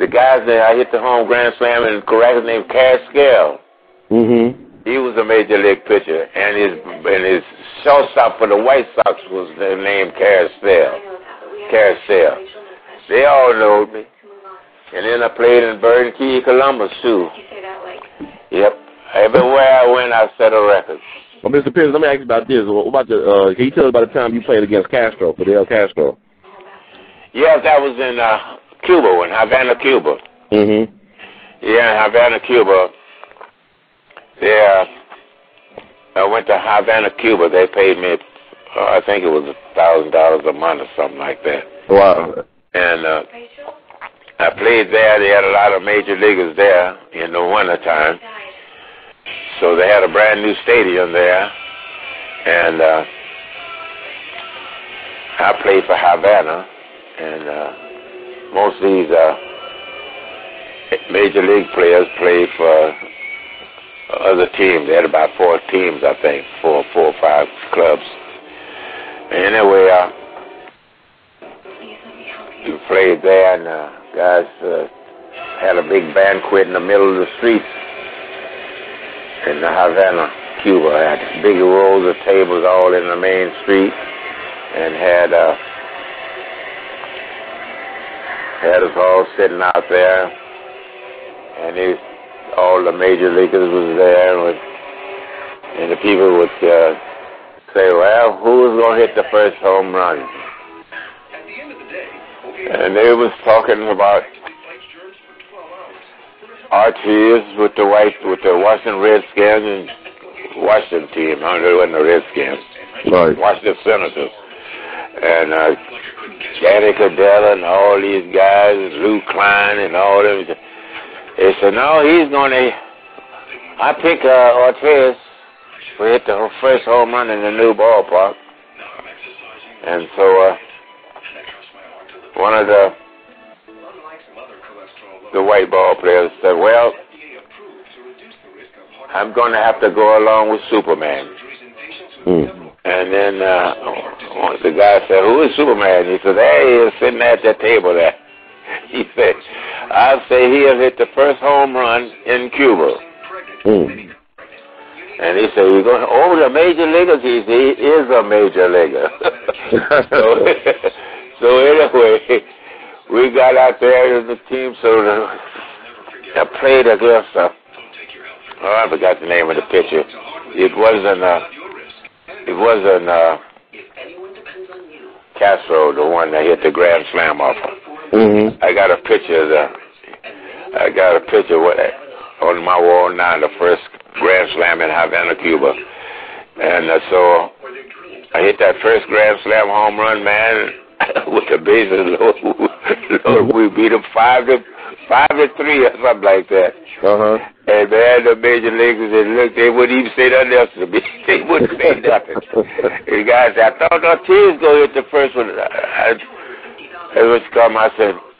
the guys that I hit the home grand slam in correct named Castro. He was a major league pitcher, and his shortstop for the White Sox was named Castro. They all know me. And then I played in Burton Key, Columbus, too. Yep. Everywhere I went, I set a record. Well, Mr. Pierce, let me ask you about this. What about can you tell us about the time you played against Castro, Fidel Castro? Yeah, that was in Cuba, in Havana, Cuba. Yeah, in Havana, Cuba. Yeah, I went to Havana, Cuba. They paid me, I think it was $1,000 a month or something like that. Wow. And I played there. They had a lot of major leaguers there in the wintertime. So they had a brand new stadium there. And I played for Havana. And most of these major league players played for other teams. They had about 4 teams, I think, 4 or 5 clubs. Anyway, we played there, and guys had a big banquet in the middle of the streets in Havana, Cuba. Had big rows of tables all in the main street, and had us all sitting out there, and all the major leaguers was there, and the people would say, well, who's going to hit the first home run? And they was talking about Artiz with the Washington Redskins, and Washington team. I don't know the Redskins. Right. Washington Senators. And Danny Cadella and all these guys, and Lou Klein and all them. They said, no, he's going to... I picked Ortiz to hit the first home run in the new ballpark. And so one of the white ball players said, well, I'm going to have to go along with Superman. And then the guy said, who is Superman? He said, there he is sitting at that table there. He said, I'll say he has hit the first home run in Cuba. And he said, you're going over the major leaguers? He said, he is a major leaguer. So anyway, we got out there as a team, so I played against, I forgot the name of the pitcher. It wasn't Castro, the one that hit the grand slam off him. I got a picture on my wall now, the first grand slam in Havana, Cuba. And so I hit that first grand slam home run, man, with the bases low. We beat them 5-3 or something like that. And man, the major leaguers, they wouldn't even say nothing else to me. They wouldn't say nothing. The guys said, I thought Ortiz go hit the first one.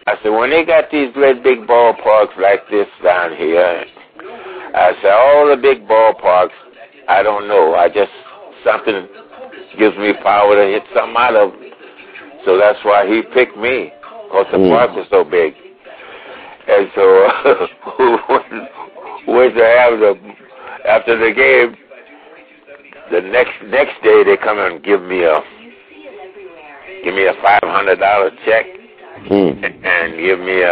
I said, when they got these great big ballparks like this down here, I said, all the big ballparks, I don't know. Something gives me power to hit something out of them. So that's why he picked me, because the park was so big. And so after the game, the next day they come and give me a $500 check and give me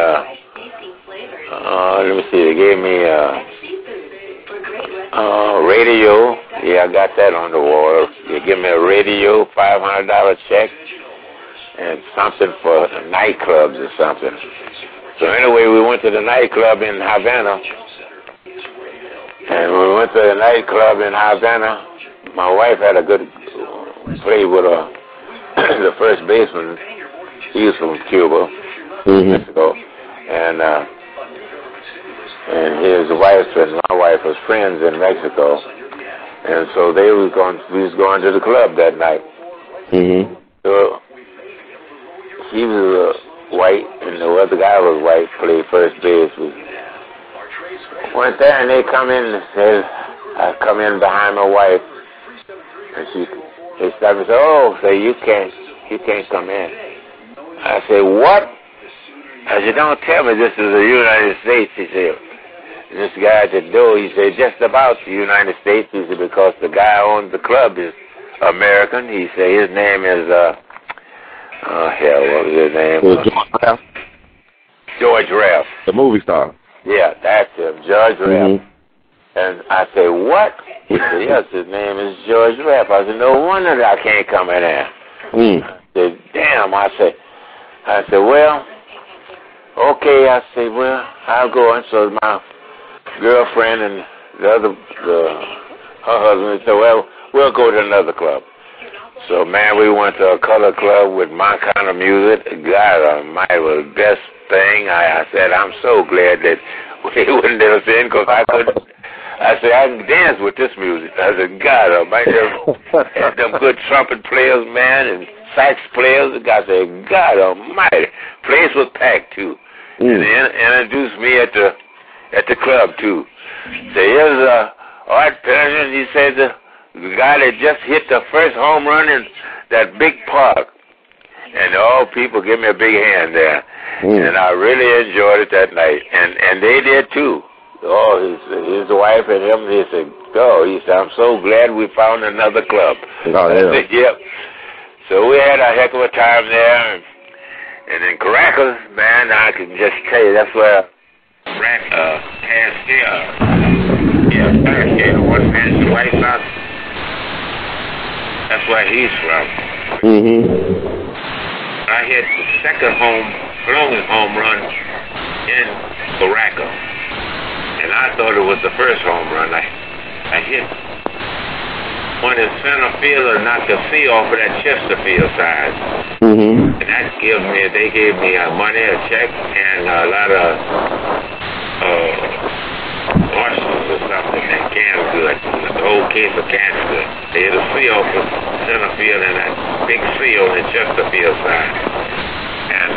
let me see, they gave me a radio. Yeah, I got that on the wall. They give me a radio, $500 check, and something for nightclubs or something. So anyway, we went to the nightclub in Havana. And when we went to the nightclub in Havana, my wife had a good play with the first baseman. He was from Cuba, Mexico. And his wife and my wife was friends in Mexico. And so we was going to the club that night. So he was white, and the other guy was white, played first base. We went there, and they come in and said, I come in behind my wife, and they stopped and said, oh, say you can't come in. I said, what? I said, don't tell me this is the United States. He said, this guy at the door, he said, just about the United States. He said, because the guy owns the club is American. He said, his name is, what was his name? George Raff. George Raff. The movie star. Yeah, that's him, George Raff. And I said, what? He said, yes, his name is George Raff. I said, no wonder that I can't come in there. I said, damn. I said, well, okay. I said, well, I'll go. And so my girlfriend and her husband said, well, we'll go to another club. So, man, we went to a color club with my kind of music. God Almighty, was the best thing. I said, I'm so glad that we wouldn't let us in, because I couldn't. I said, I can dance with this music. I said, God Almighty, had them good trumpet players, man, and sax players. I said, God Almighty, place was packed too. And they introduced me at the club too. So here's Art Pennington. He said the guy that just hit the first home run in that big park. And all people give me a big hand there. And I really enjoyed it that night. And they did too. Oh, his wife and him, he said, I'm so glad we found another club. Oh, yeah. I said, yep. So we had a heck of a time there. And in Caracas, man, I can just tell you, that's where Castro, one man's White House, that's where he's from. I hit the second longest home run in Caracas. And I thought it was the first home run. I hit one in center field, or not the field off of that Chesterfield side. Mm-hmm. And that they gave me money, a check, and a lot of oysters or something, and canned goods, the whole case of canned goods. They had a seal for center field and that big seal in Chesterfield side. And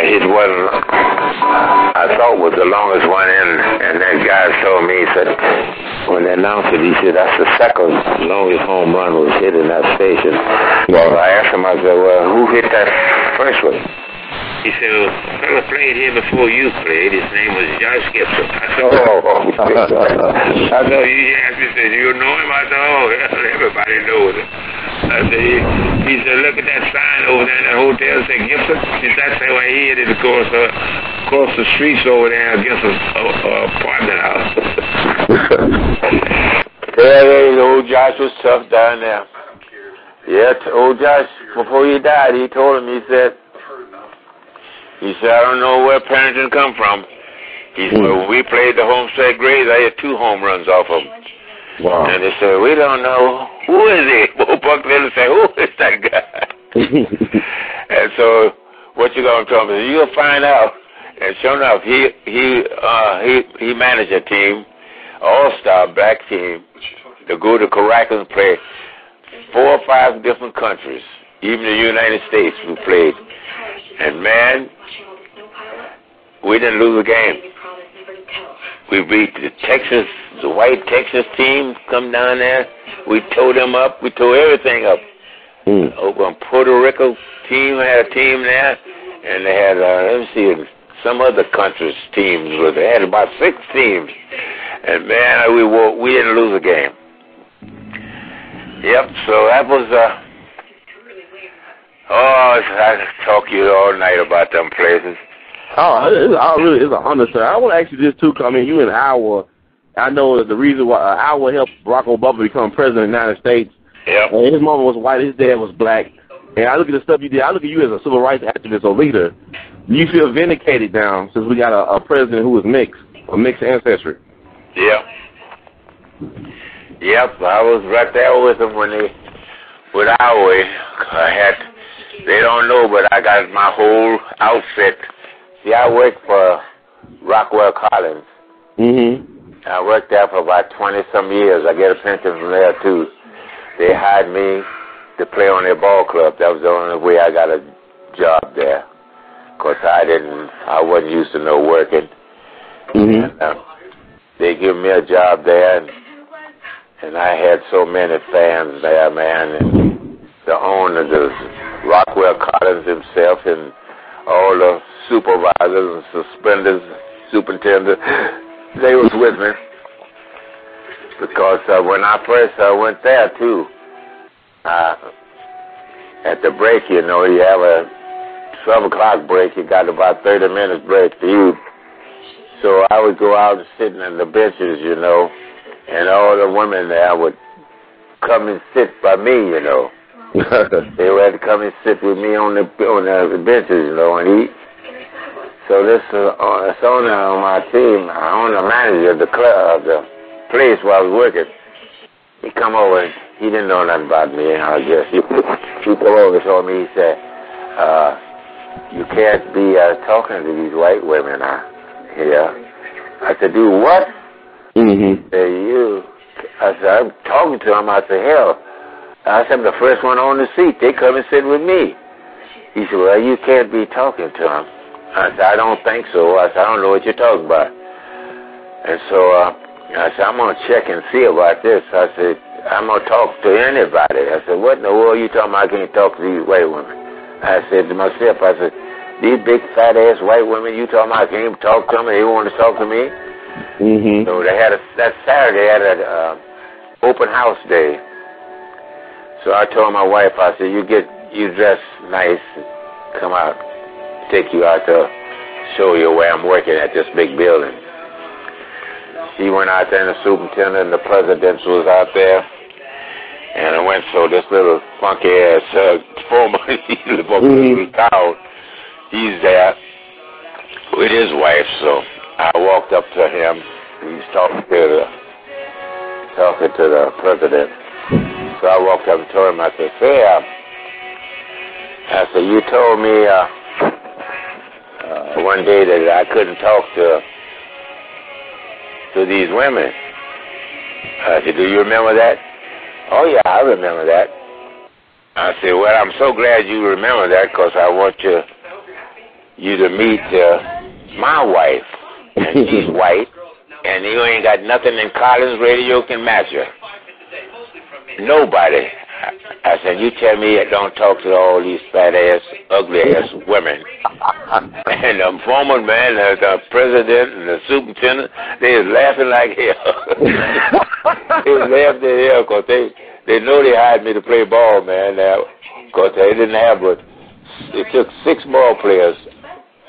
it wasn't, I thought was the longest one in, and that guy told me, he said, when they announced it, he said, that's the second longest home run was hit in that station. Well, I asked him, I said, well, who hit that first one? He said, well, a fellow played here before you played. His name was Josh Gibson. I said, I said, he asked me, said, you know him? I said, oh, hell, everybody knows him. I said, he said, look at that sign over there in that hotel, said Gibson. He said, that's why he hit it across the streets over there against a apartment house. Yeah, old Josh was tough down there. Yeah, old Josh, before he died, he told him, he said, I don't know where Pennington come from. He said, when we played the Homestead Grays, I had 2 home runs off of them. Wow. And they said, we don't know. Who is he? Well, Buck Little said, who is that guy? And so, what you going to tell me? You'll find out. And sure enough, he managed a team, all-star black team, to go to Caracas and play 4 or 5 different countries, even the United States we played. And man, we didn't lose a game. We beat the white Texas team, come down there. We tore them up. We tore everything up. Over in Puerto Rico team had a team there, and they had, let me see, some other countries' teams. They had about 6 teams. And man, we didn't lose a game. Yep, so that was, I could talk to you all night about them places. It's an honor, sir. I want to ask you this, too, because, I mean, you in Iowa. I know that the reason why Iowa helped Barack Obama become president of the United States. Yep. And his mama was white, his dad was black. And I look at the stuff you did. I look at you as a civil rights activist or leader. Do you feel vindicated now since we got a president who is mixed ancestry? Yep. Yep, I was right there with them with Iowa. They don't know, but I got my whole outfit. See, I worked for Rockwell Collins. Mm-hmm. I worked there for about 20-some years. I get a pension from there, too. They hired me to play on their ball club. That was the only way I got a job there. Because I wasn't used to no working. Mm-hmm. And, they gave me a job there, and I had so many fans there, man. And the owner, the Rockwell Collins himself, and all the supervisors and suspenders, superintendents, they was with me. Because when I first went there, too, at the break, you know, you have a 12 o'clock break. You got about 30 minutes break to eat. So I would go out and sit in the benches, you know, and all the women there would come and sit by me, you know. They would have to come and sit with me on the benches, you know, and eat. So this it's owner on my team, owner manager of the club, the place where I was working. He come over and he didn't know nothing about me, I guess. He come over and told me, he said, you can't be talking to these white women here. I said, do what? Mm-hmm. I said, I'm talking to them. I said, hell. I said, I'm the first one on the seat. They come and sit with me. He said, well, you can't be talking to them. I said, I don't think so. I said, I don't know what you're talking about. And so I said, I'm going to check and see about this. I said, I'm going to talk to anybody. I said, what in the world are you talking about? I can't talk to these white women. I said to myself, I said, these big fat-ass white women you talking about, I can't even talk to them, and they want to talk to me? Mm-hmm. So they had that Saturday, they had an open house day. So I told my wife, I said, you dress nice, come out, take you out to show you where I'm working at this big building. She went out there, and the superintendent and the president was out there. And I went, so this little funky-ass former town, he's there with his wife. So I walked up to him. He's talking to the president. So I walked up and told him, I said, "Say, I said, you told me one day that I couldn't talk to these women." I said, "Do you remember that?" "Oh, yeah, I remember that." I said, "Well, I'm so glad you remember that because I want you to meet my wife. And she's white, and you ain't got nothing in Collins radio can match her. Nobody." I said, "You tell me I don't talk to all these fat-ass, ugly-ass women." And the foreman, man, the president and the superintendent, they was laughing like hell. They was laughing at hell because they know they hired me to play ball, man, because they didn't have but it took 6 ball players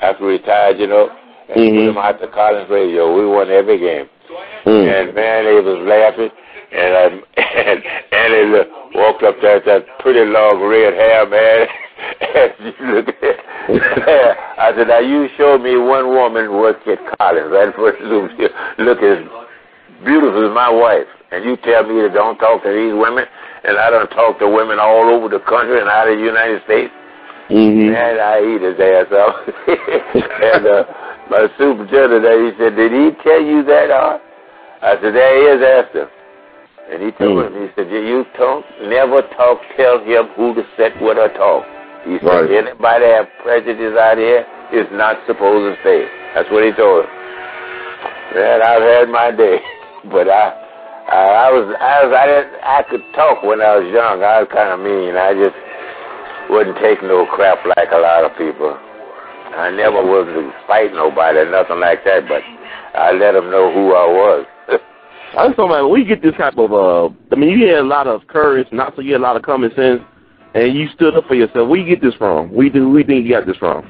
after we retired, you know, and put them out to Collins radio. We won every game. And, man, they was laughing. And they walked up there with that pretty long red hair, man. And you look at it. I said, "Now you showed me one woman worked at Collins. That first look as beautiful as my wife. And you tell me that don't talk to these women, and I don't talk to women all over the country and out of the United States." Man, I eat his ass up. And my superintendent there, he said, "Did he tell you that, Art?" I said, "There he is, Esther." And he told him, he said, "You never tell him who to sit with or talk." He said, "Anybody have prejudice out here is not supposed to stay." That's what he told him. Man, I've had my day, but I could talk when I was young. I was kind of mean. I just wouldn't take no crap like a lot of people. I never was to fight nobody or nothing like that, but I let them know who I was. I just thought, man, we get this type of, I mean, you had a lot of courage, not so you had a lot of common sense, and you stood up for yourself. Where you get this from? We think you got this from?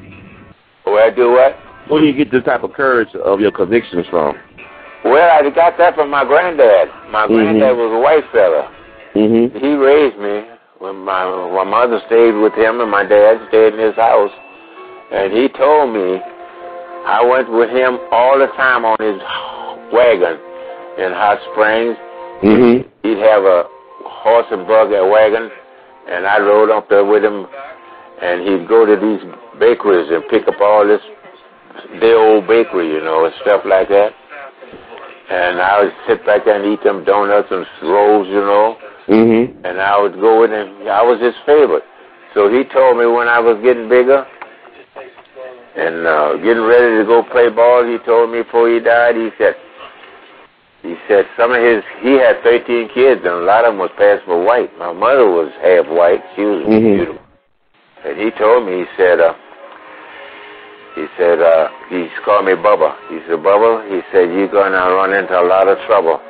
Where I do what? Where do you get this type of courage of your convictions from? Well, I got that from my granddad. My granddad was a white fella. He raised me when my mother stayed with him and my dad stayed in his house. And he told me I went with him all the time on his wagon in Hot Springs. He'd have a horse and buggy wagon, and I rode up there with him, and he'd go to these bakeries and pick up all this day old bakery, you know, and stuff like that. And I would sit back there and eat them donuts and rolls, you know. And I would go in and I was his favorite. So he told me when I was getting bigger and getting ready to go play ball, he told me before he died, he said he had 13 kids and a lot of them was passed for white. My mother was half white. She was beautiful. And he told me, he called me Bubba. He said, "Bubba," he said, "you're going to run into a lot of trouble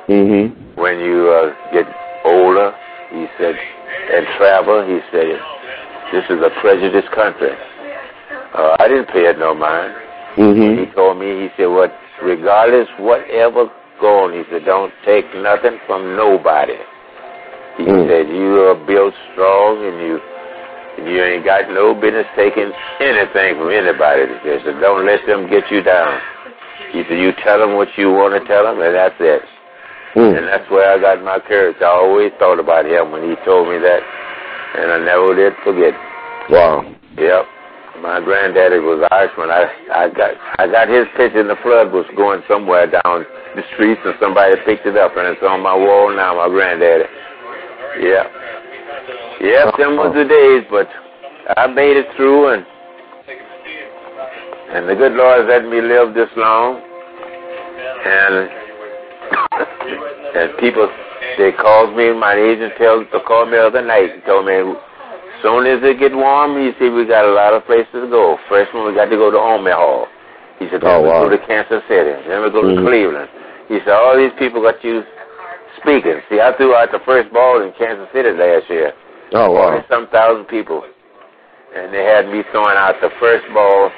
when you get older," he said, "and travel." He said, "This is a prejudiced country." I didn't pay it no mind. He told me, he said, "What, regardless, whatever go on," he said, "don't take nothing from nobody." He said, "You are built strong and you ain't got no business taking anything from anybody." He said, "So don't let them get you down." He said, "You tell them what you want to tell them, and that's it." And that's where I got my courage. I always thought about him when he told me that, and I never did forget. Wow. Yep. My granddaddy was Irishman. I got his picture in the flood was going somewhere down the streets, and somebody picked it up, and it's on my wall now, my granddaddy. Yeah. Yep, them was the days, but I made it through, and the good Lord let me live this long. And people, they called me, my agent called me the other night and told me, as soon as it get warm, he said, we got a lot of places to go. First one, we got to go to Omni Hall. He said, then we go to Kansas City. Then we go to Cleveland. He said, all these people got you speaking. See, I threw out the first ball in Kansas City last year. Oh, wow. Some thousand people. And they had me throwing out the first ball.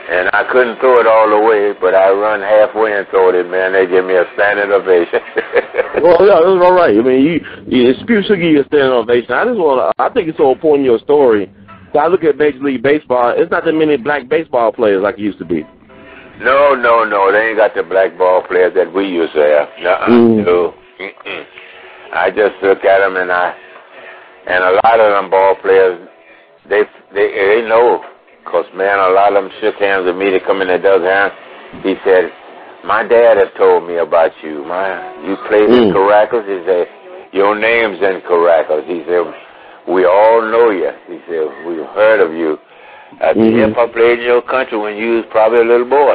And I couldn't throw it all the way, but I run halfway and throw it, man. They give me a standing ovation. Well, yeah, that's all right. I mean, people should give you a standing ovation. I think it's so important in your story. So I look at Major League Baseball. It's not that many black baseball players like it used to be. No. They ain't got the black ball players that we used to have. No. I just look at them, and a lot of them ball players, they know, because, man, a lot of them shook hands with me. They come in and does hands. He said, my dad had told me about you. You played in Caracas. He said, your name's in Caracas. He said, we all know you. He said, we've heard of you. I said, yep, I played in your country when you was probably a little boy.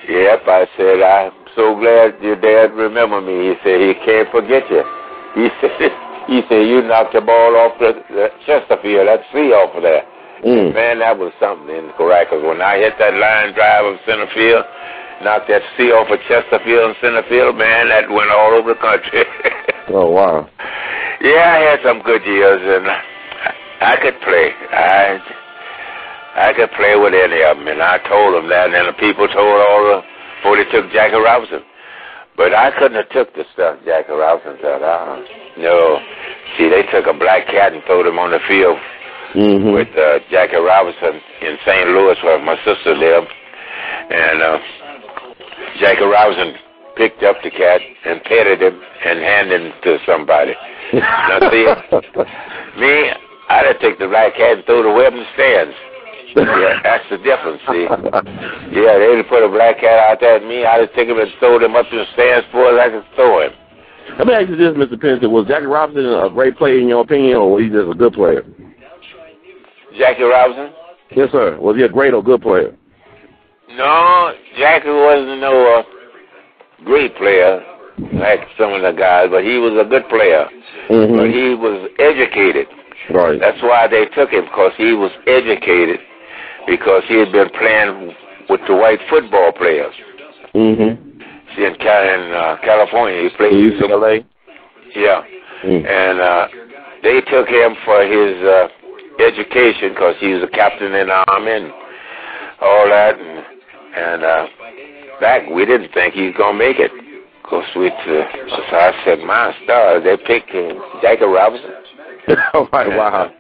Yep, I said, I'm so glad your dad remembered me. He said, he can't forget you. He said, you knocked the ball off the Chesterfield, that C off of there. Man, that was something in Caracas. When I hit that line drive of center field, knocked that C off of Chesterfield and center field, man, that went all over the country. Oh, wow. Yeah, I had some good years, and I could play. I could play with any of them, and I told them that, and then the people told before they took Jackie Robinson. But I couldn't have took the stuff Jackie Robinson said. No. See, they took a black cat and threw him on the field with Jackie Robinson in St. Louis, where my sister lived. And Jackie Robinson picked up the cat and petted him and handed him to somebody. Now, see, me, I'd have taken the black cat and threw the web in the stands. Yeah, that's the difference, see. Yeah, they'd put a black cat out there at me. I'd have taken him and thrown him up in the stands for as I could throw him. Let me ask you this, Mr. Pennington. Was Jackie Robinson a great player in your opinion, or was he just a good player? Jackie Robinson? Yes, sir. Was he a great or good player? No, Jackie wasn't no great player like some of the guys, but he was a good player. But he was educated. Right. That's why they took him, because he was educated, because he had been playing with the white football players. See, in California, he played in UCLA. Yeah. And they took him for his education, because he was a captain in the army and all that. And back, we didn't think he was going to make it. So I said, my stars, they picked him. Jackie Robinson. Oh, my, wow.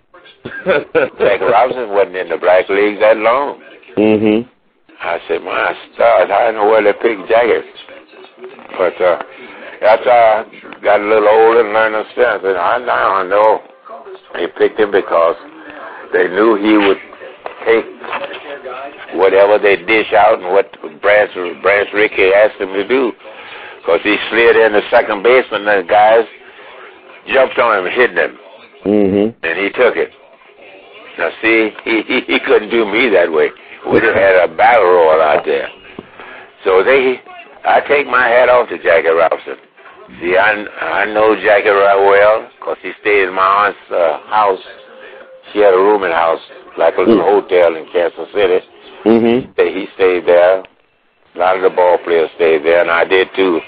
Jackie Robinson wasn't in the black leagues that long. I said, my stars, I don't know where they picked Jackie. But after I got a little older and learned the sense, and I know they picked him because they knew he would take whatever they dish out and what Branch Rickey asked him to do. Because he slid in the second baseman, and the guys jumped on him and hit him. And he took it. Now, see, he couldn't do me that way. We just had a battle royal out there. So I take my hat off to Jackie Robinson. See, I know Jackie well because he stayed in my aunt's house. She had a rooming house, like a little hotel in Kansas City. He stayed there. A lot of the ball players stayed there, and I did too.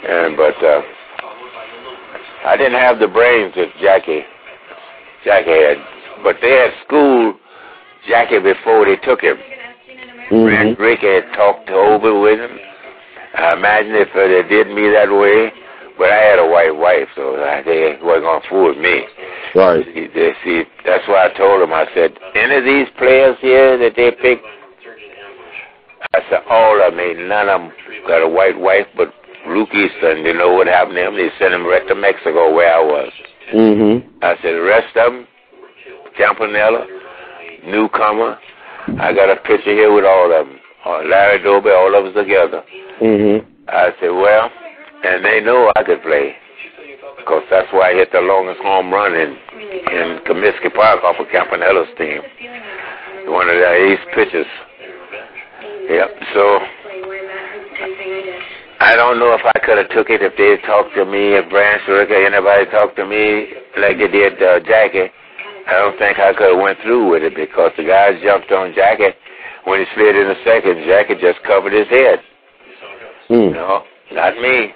But I didn't have the brains that Jackie had. But they had schooled Jackie before they took him. Branch Rickey had talked over with him. I imagine if they did me that way, but I had a white wife, so they wasn't going to fool me. Right. See, that's why I told them, I said, any of these players here that they picked, I said, all of them, ain't none of them got a white wife, but Luke Easton, you know what happened to him? They sent him right to Mexico where I was. I said, the rest of them, Campanella, newcomer, I got a picture here with all of them. Larry Doby, all of us together. I said, well, and they know I could play, because that's why I hit the longest home run in Comiskey Park off of Campanella's team. One of the ace pitchers. Yep, so I don't know if I could have took it if they had talked to me, if Branch Rickey or anybody talked to me like they did Jackie. I don't think I could have went through with it, because the guys jumped on Jackie. When he slid in the second, Jackie just covered his head. No, not me.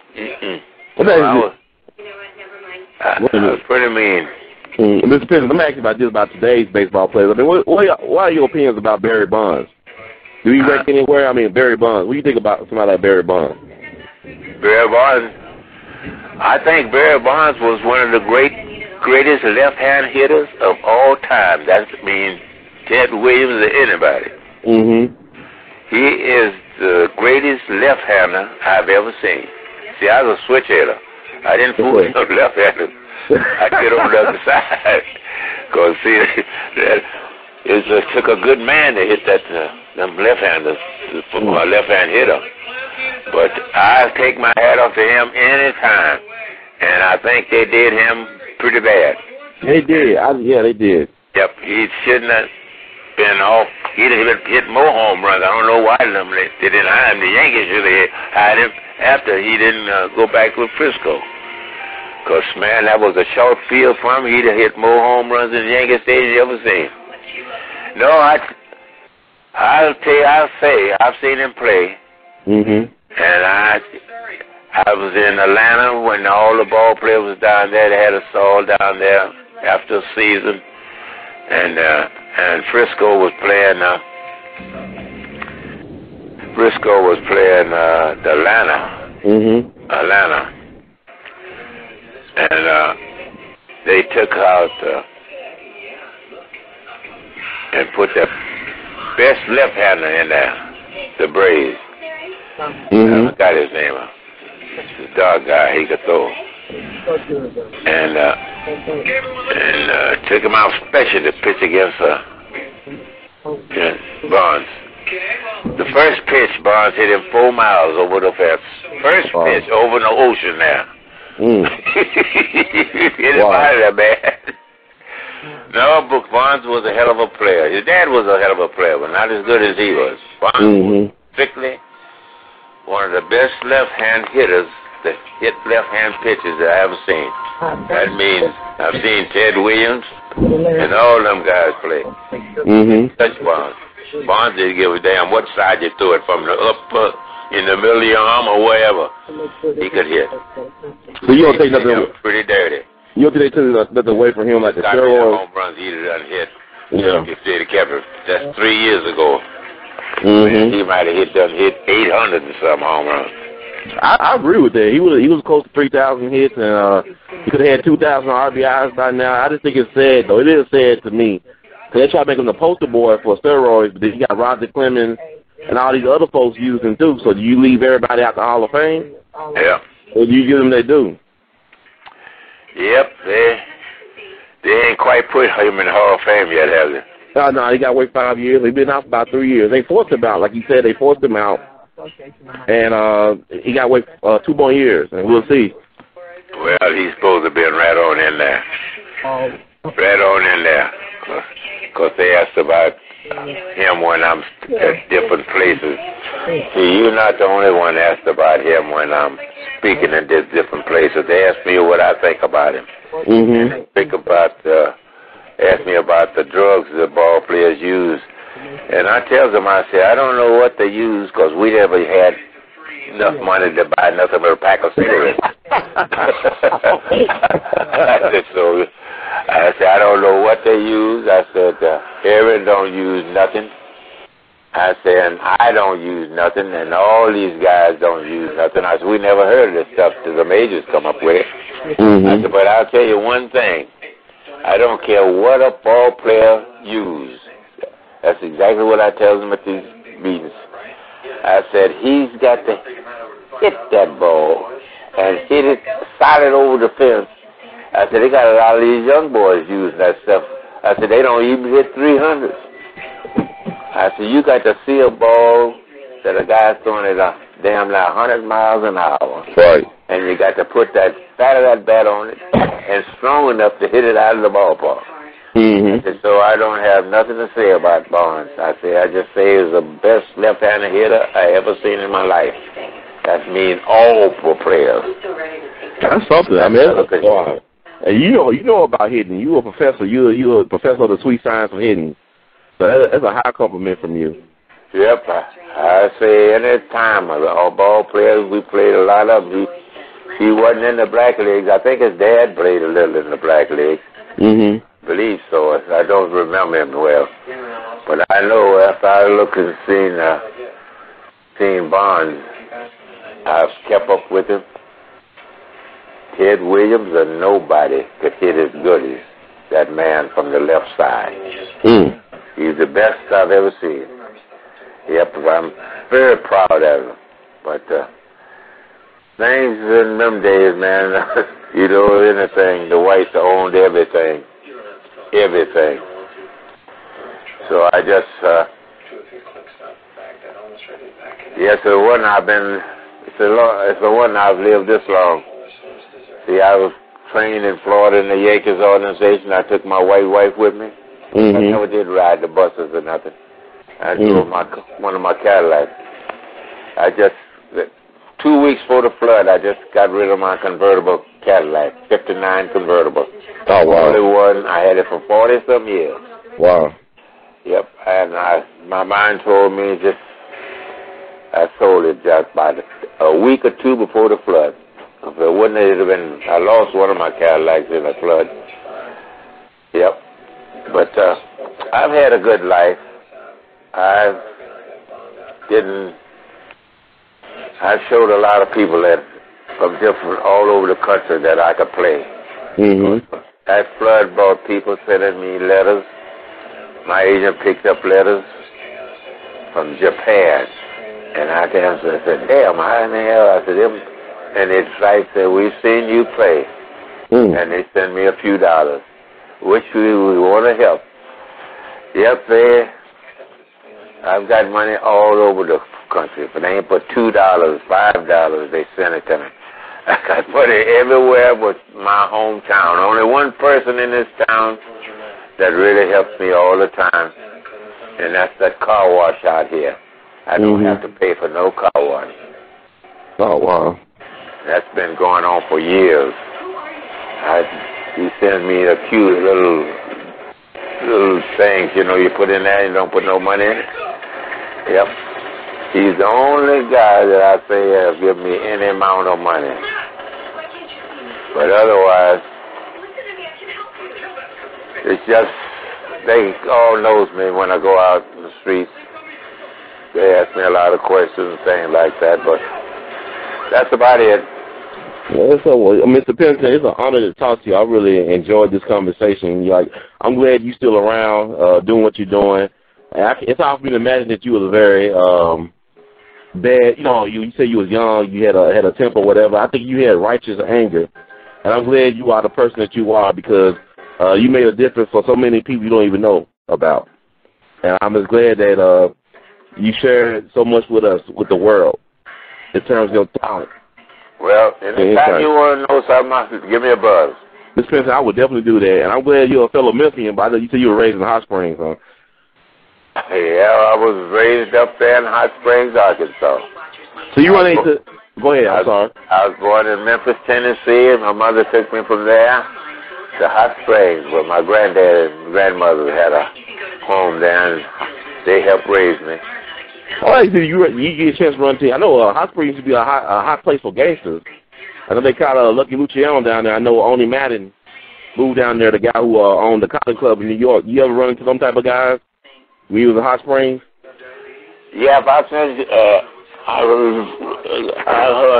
I was pretty mean. Mr. Pennington, let me ask you about this, about today's baseball players. I mean, what are your opinions about Barry Bonds? Do you rank anywhere? I mean, Barry Bonds. What do you think about somebody like Barry Bonds? Barry Bonds? I think Barry Bonds was one of the greatest left-hand hitters of all time. That means Ted Williams or anybody. He is the greatest left-hander I've ever seen. See, I was a switch hitter. I didn't fool with no left-handers. I get on the other side. Because, see, it took a good man to hit them left-handers, for a left-hand hitter. But I take my hat off to him anytime. And I think they did him pretty bad. They did. They did. Yep, he shouldn't have been off. He'd have hit more home runs. I don't know why they didn't hire him. The Yankees should have hired him after he didn't go back with Frisco. Because, man, that was a short field for him. He'd have hit more home runs in the Yankee Stadium you ever seen. No, I'll say, I've seen him play. Mm-hmm. And I was in Atlanta when all the ball players was down there. They had us all down there after the season. And Frisco was playing Atlanta. Mm-hmm. Atlanta. And they took out and put the best left-hander in there, the Braves. Mm-hmm. I forgot his name. The dog guy, he could throw. And took him out special to pitch against Bonds. The first pitch, Bonds hit him 4 miles over the fence. First pitch over the ocean there. Hit him out of there, man. No, but Bonds was a hell of a player. His dad was a hell of a player, but not as good as he was. Bonds was strictly one of the best left-hand hitters that hit left-hand pitches that I ever seen. That means I've seen Ted Williams and all them guys play. Touch Bonds. Bonds didn't give a damn what side you threw it from, the upper, in the middle of your arm, or wherever. He could hit. So you don't take nothing pretty dirty. You don't think they took nothing away from him like the steroids? Home runs he'd have done hit. Yeah. If they'd have kept it. That's 3 years ago. He might have hit 800 and some home runs. I agree with that. He was close to 3,000 hits, and he could have had 2,000 RBIs by now. I just think it's sad, though. It is sad to me. Because they try to make him the poster boy for steroids, but then you got Roger Clemens and all these other folks using too. So do you leave everybody out the Hall of Fame? Yeah. Or do you give them their due? Yep. They ain't quite put him in the Hall of Fame yet, have they? No, he got to wait 5 years. He's been out for about 3 years. They forced him out. Like you said, they forced him out. And he got to wait 2 more years, and we'll see. Well, he's supposed to be right on in there. Right on in there. Because they asked about him when I'm at different places. See, you're not the only one asked about him when I'm speaking in different places. They ask me what I think about him. Ask me about the drugs the ball players use. And I tell them, I say, I don't know what they use because we never had enough money to buy nothing but a pack of cigarettes. I said, I don't know what they use. I said, Aaron don't use nothing. I said, and I don't use nothing, and all these guys don't use nothing. I said, we never heard of this stuff till the majors come up with it. I said, but I'll tell you one thing. I don't care what a ball player uses. That's exactly what I tell them at these meetings. I said, he's got to hit that ball and hit it solid over the fence. I said, they got a lot of these young boys using that stuff. I said, they don't even hit 300s. I said, you got to see a ball that a guy's throwing it damn like 100 miles an hour. Right. And you got to put that fat of that bat on it and strong enough to hit it out of the ballpark. I said, so I don't have nothing to say about Bonds. I said, I just say he's the best left-handed hitter I ever seen in my life. That means all pro players. That's something. I mean, that's a and you know about hitting. You're a professor. You're a professor of the sweet science of hitting. So that's a high compliment from you. Yep. I say any time our ball players, we played a lot of them. He wasn't in the black leagues. I think his dad played a little in the black leagues. Believe so. I don't remember him well. But I know after I looked and seen Bonds, I've kept up with him. Ted Williams or nobody could hit as good as that man from the left side. He's the best I've ever seen. Yep, I'm very proud of him. But Things in them days, man, you know, anything, the whites owned everything. Everything. So I just, yes, the one I've been, it's the one I've lived this long. See, I was trained in Florida in the Yankees organization. I took my white wife with me. I never did ride the buses or nothing. I drove one of my Cadillacs. I just, 2 weeks before the flood, I just got rid of my convertible Cadillac, 59 convertible. Oh, wow. Only one. I had it for 40-some years. Wow. Yep, and my mind told me I sold it just about a week or two before the flood. If it wouldn't have been, I lost one of my Cadillacs in the flood. Yep, but I've had a good life. I showed a lot of people that from different all over the country that I could play. That flood brought people sending me letters. My agent picked up letters from Japan, and I answered and said, "Damn, how in the hell?" I said, and it's like said, "We've seen you play," and they sent me a few dollars, which we want to help. Yep, I've got money all over the country. If it ain't but $2, $5, they send it to me. I got money everywhere but my hometown. Only one person in this town that really helps me all the time, and that's that car wash out here. I don't have to pay for no car wash. Oh, wow. That's been going on for years. He sends me a cute little things, you know, you put in there, you don't put no money in it. Yep. He's the only guy that I say has given me any amount of money. But otherwise, it's just, they all knows me when I go out in the streets. They ask me a lot of questions and things like that, but that's about it. Well, Mr. Pennington, it's an honor to talk to you. I really enjoyed this conversation. I'm glad you're still around, doing what you're doing. And it's hard for me to imagine that you was a very bad. You know, you said you was young, you had a temper, whatever. I think you had righteous anger, and I'm glad you are the person that you are because you made a difference for so many people you don't even know about. And I'm just glad that you shared so much with us, with the world, in terms of your talent. Well, anytime you want to know something, give me a buzz. Mr. Pennington, I would definitely do that. And I'm glad you're a fellow Memphian, but I know you said you were raised in Hot Springs, huh? Yeah, I was raised up there in Hot Springs, Arkansas. So you run into... Go ahead, I'm sorry. I was born in Memphis, Tennessee, and my mother took me from there to Hot Springs, where my granddad and grandmother had a home there, and they helped raise me. Oh, you get a chance to run to. I know Hot Springs used to be a hot place for gangsters. I know they caught Lucky Luciano down there. I know Oni Madden moved down there, the guy who owned the Cotton Club in New York. You ever run into them type of guys when you was in Hot Springs? Yeah, I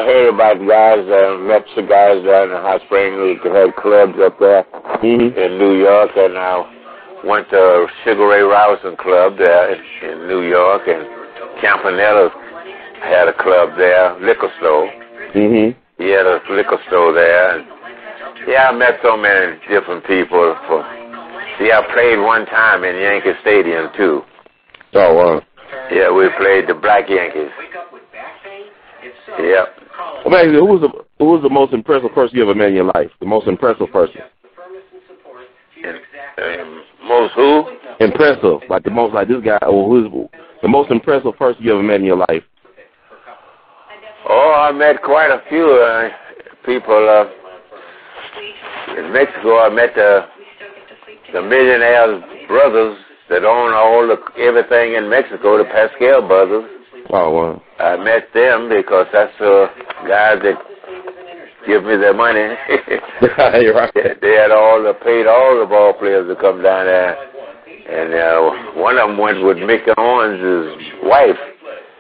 heard about guys, met some guys down in Hot Springs who had clubs up there in New York, and I went to Sugar Ray Robinson Club there in New York, and Campanella had a club there, liquor store. He had a liquor store there. And yeah, I met so many different people. I played one time in Yankee Stadium, too. Oh, wow. Yeah, we played the Black Yankees. Yeah. Well, man, who was the most impressive person you ever met in your life? The most impressive person? Most who? Impressive. Like the most, like this guy, or who's the most impressive person you ever met in your life? Oh, I met quite a few people. In Mexico, I met the millionaire brothers that own everything in Mexico, the Pascal brothers. Oh, wow. I met them because that's the guys that give me their money. You're right. They had paid all the ball players to come down there. And one of them went with Mickey Owens' wife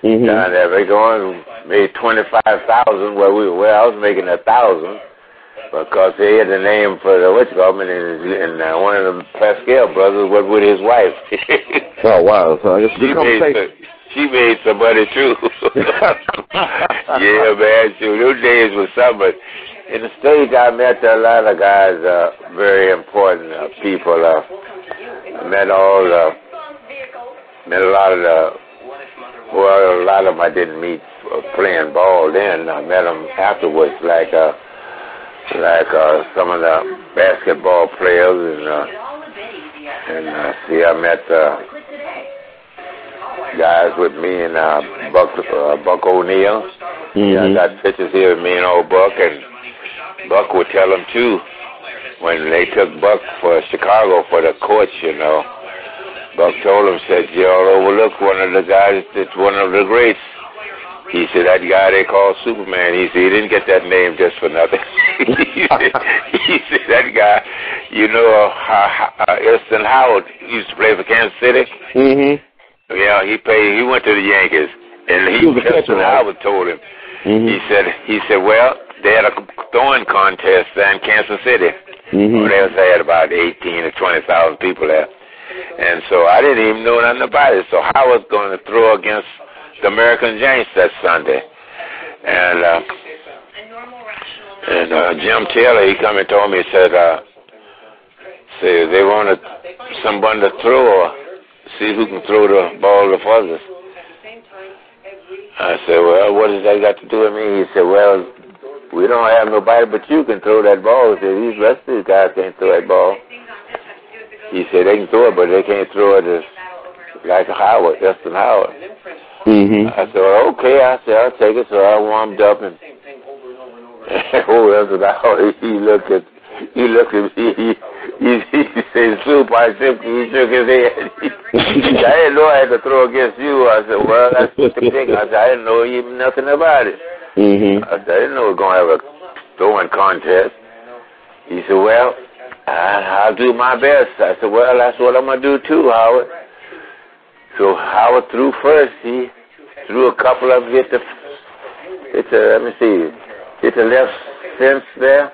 down there. Mickey Owens made $25,000 where I was making $1,000 because he had the name for the and one of the Pascal brothers went with his wife. Oh, wow. So I guess good conversation. she made some money too. Yeah, man, shoot, those days were something. In the States, I met a lot of guys, very important people. I met a lot of them I didn't meet playing ball then. I met them afterwards, like some of the basketball players, and see, I met guys with me and Buck O'Neill. Yeah, I got pictures here of me and old Buck, and Buck would tell them too. When they took Buck for Chicago for the coach, you know, Buck told him, said, y'all overlooked one of the guys that's one of the greats. He said, that guy they call Superman. He said, he didn't get that name just for nothing. he said, that guy, you know, Easton Howard used to play for Kansas City. Yeah, he went to the Yankees. And Easton Howard told him, he said, well, they had a throwing contest there in Kansas City. They had about 18 or 20,000 people there. And so I didn't even know nothing about it. So I was going to throw against the American Giants that Sunday. And Jim Taylor, he come and told me, he said, they wanted someone to throw or see who can throw the ball the furthest. I said, well, what does that got to do with me? He said, well, we don't have nobody but you can throw that ball. He said, these rest of these guys can't throw that ball. He said, they can throw it, but they can't throw it as like Howard, Easton Howard. I said, well, okay. I said, I'll take it. So I warmed up, and Easton Howard, he looked at me, he said, Soup, I simply, he shook his head. I didn't know I had to throw against you. I said, well, that's the thing. I said, I didn't know even nothing about it. I said, I didn't know we were going to have a throwing contest. He said, well, I'll do my best. I said, well, that's what I'm going to do too, Howard. So Howard threw first. He threw a couple of them, hit the left fence there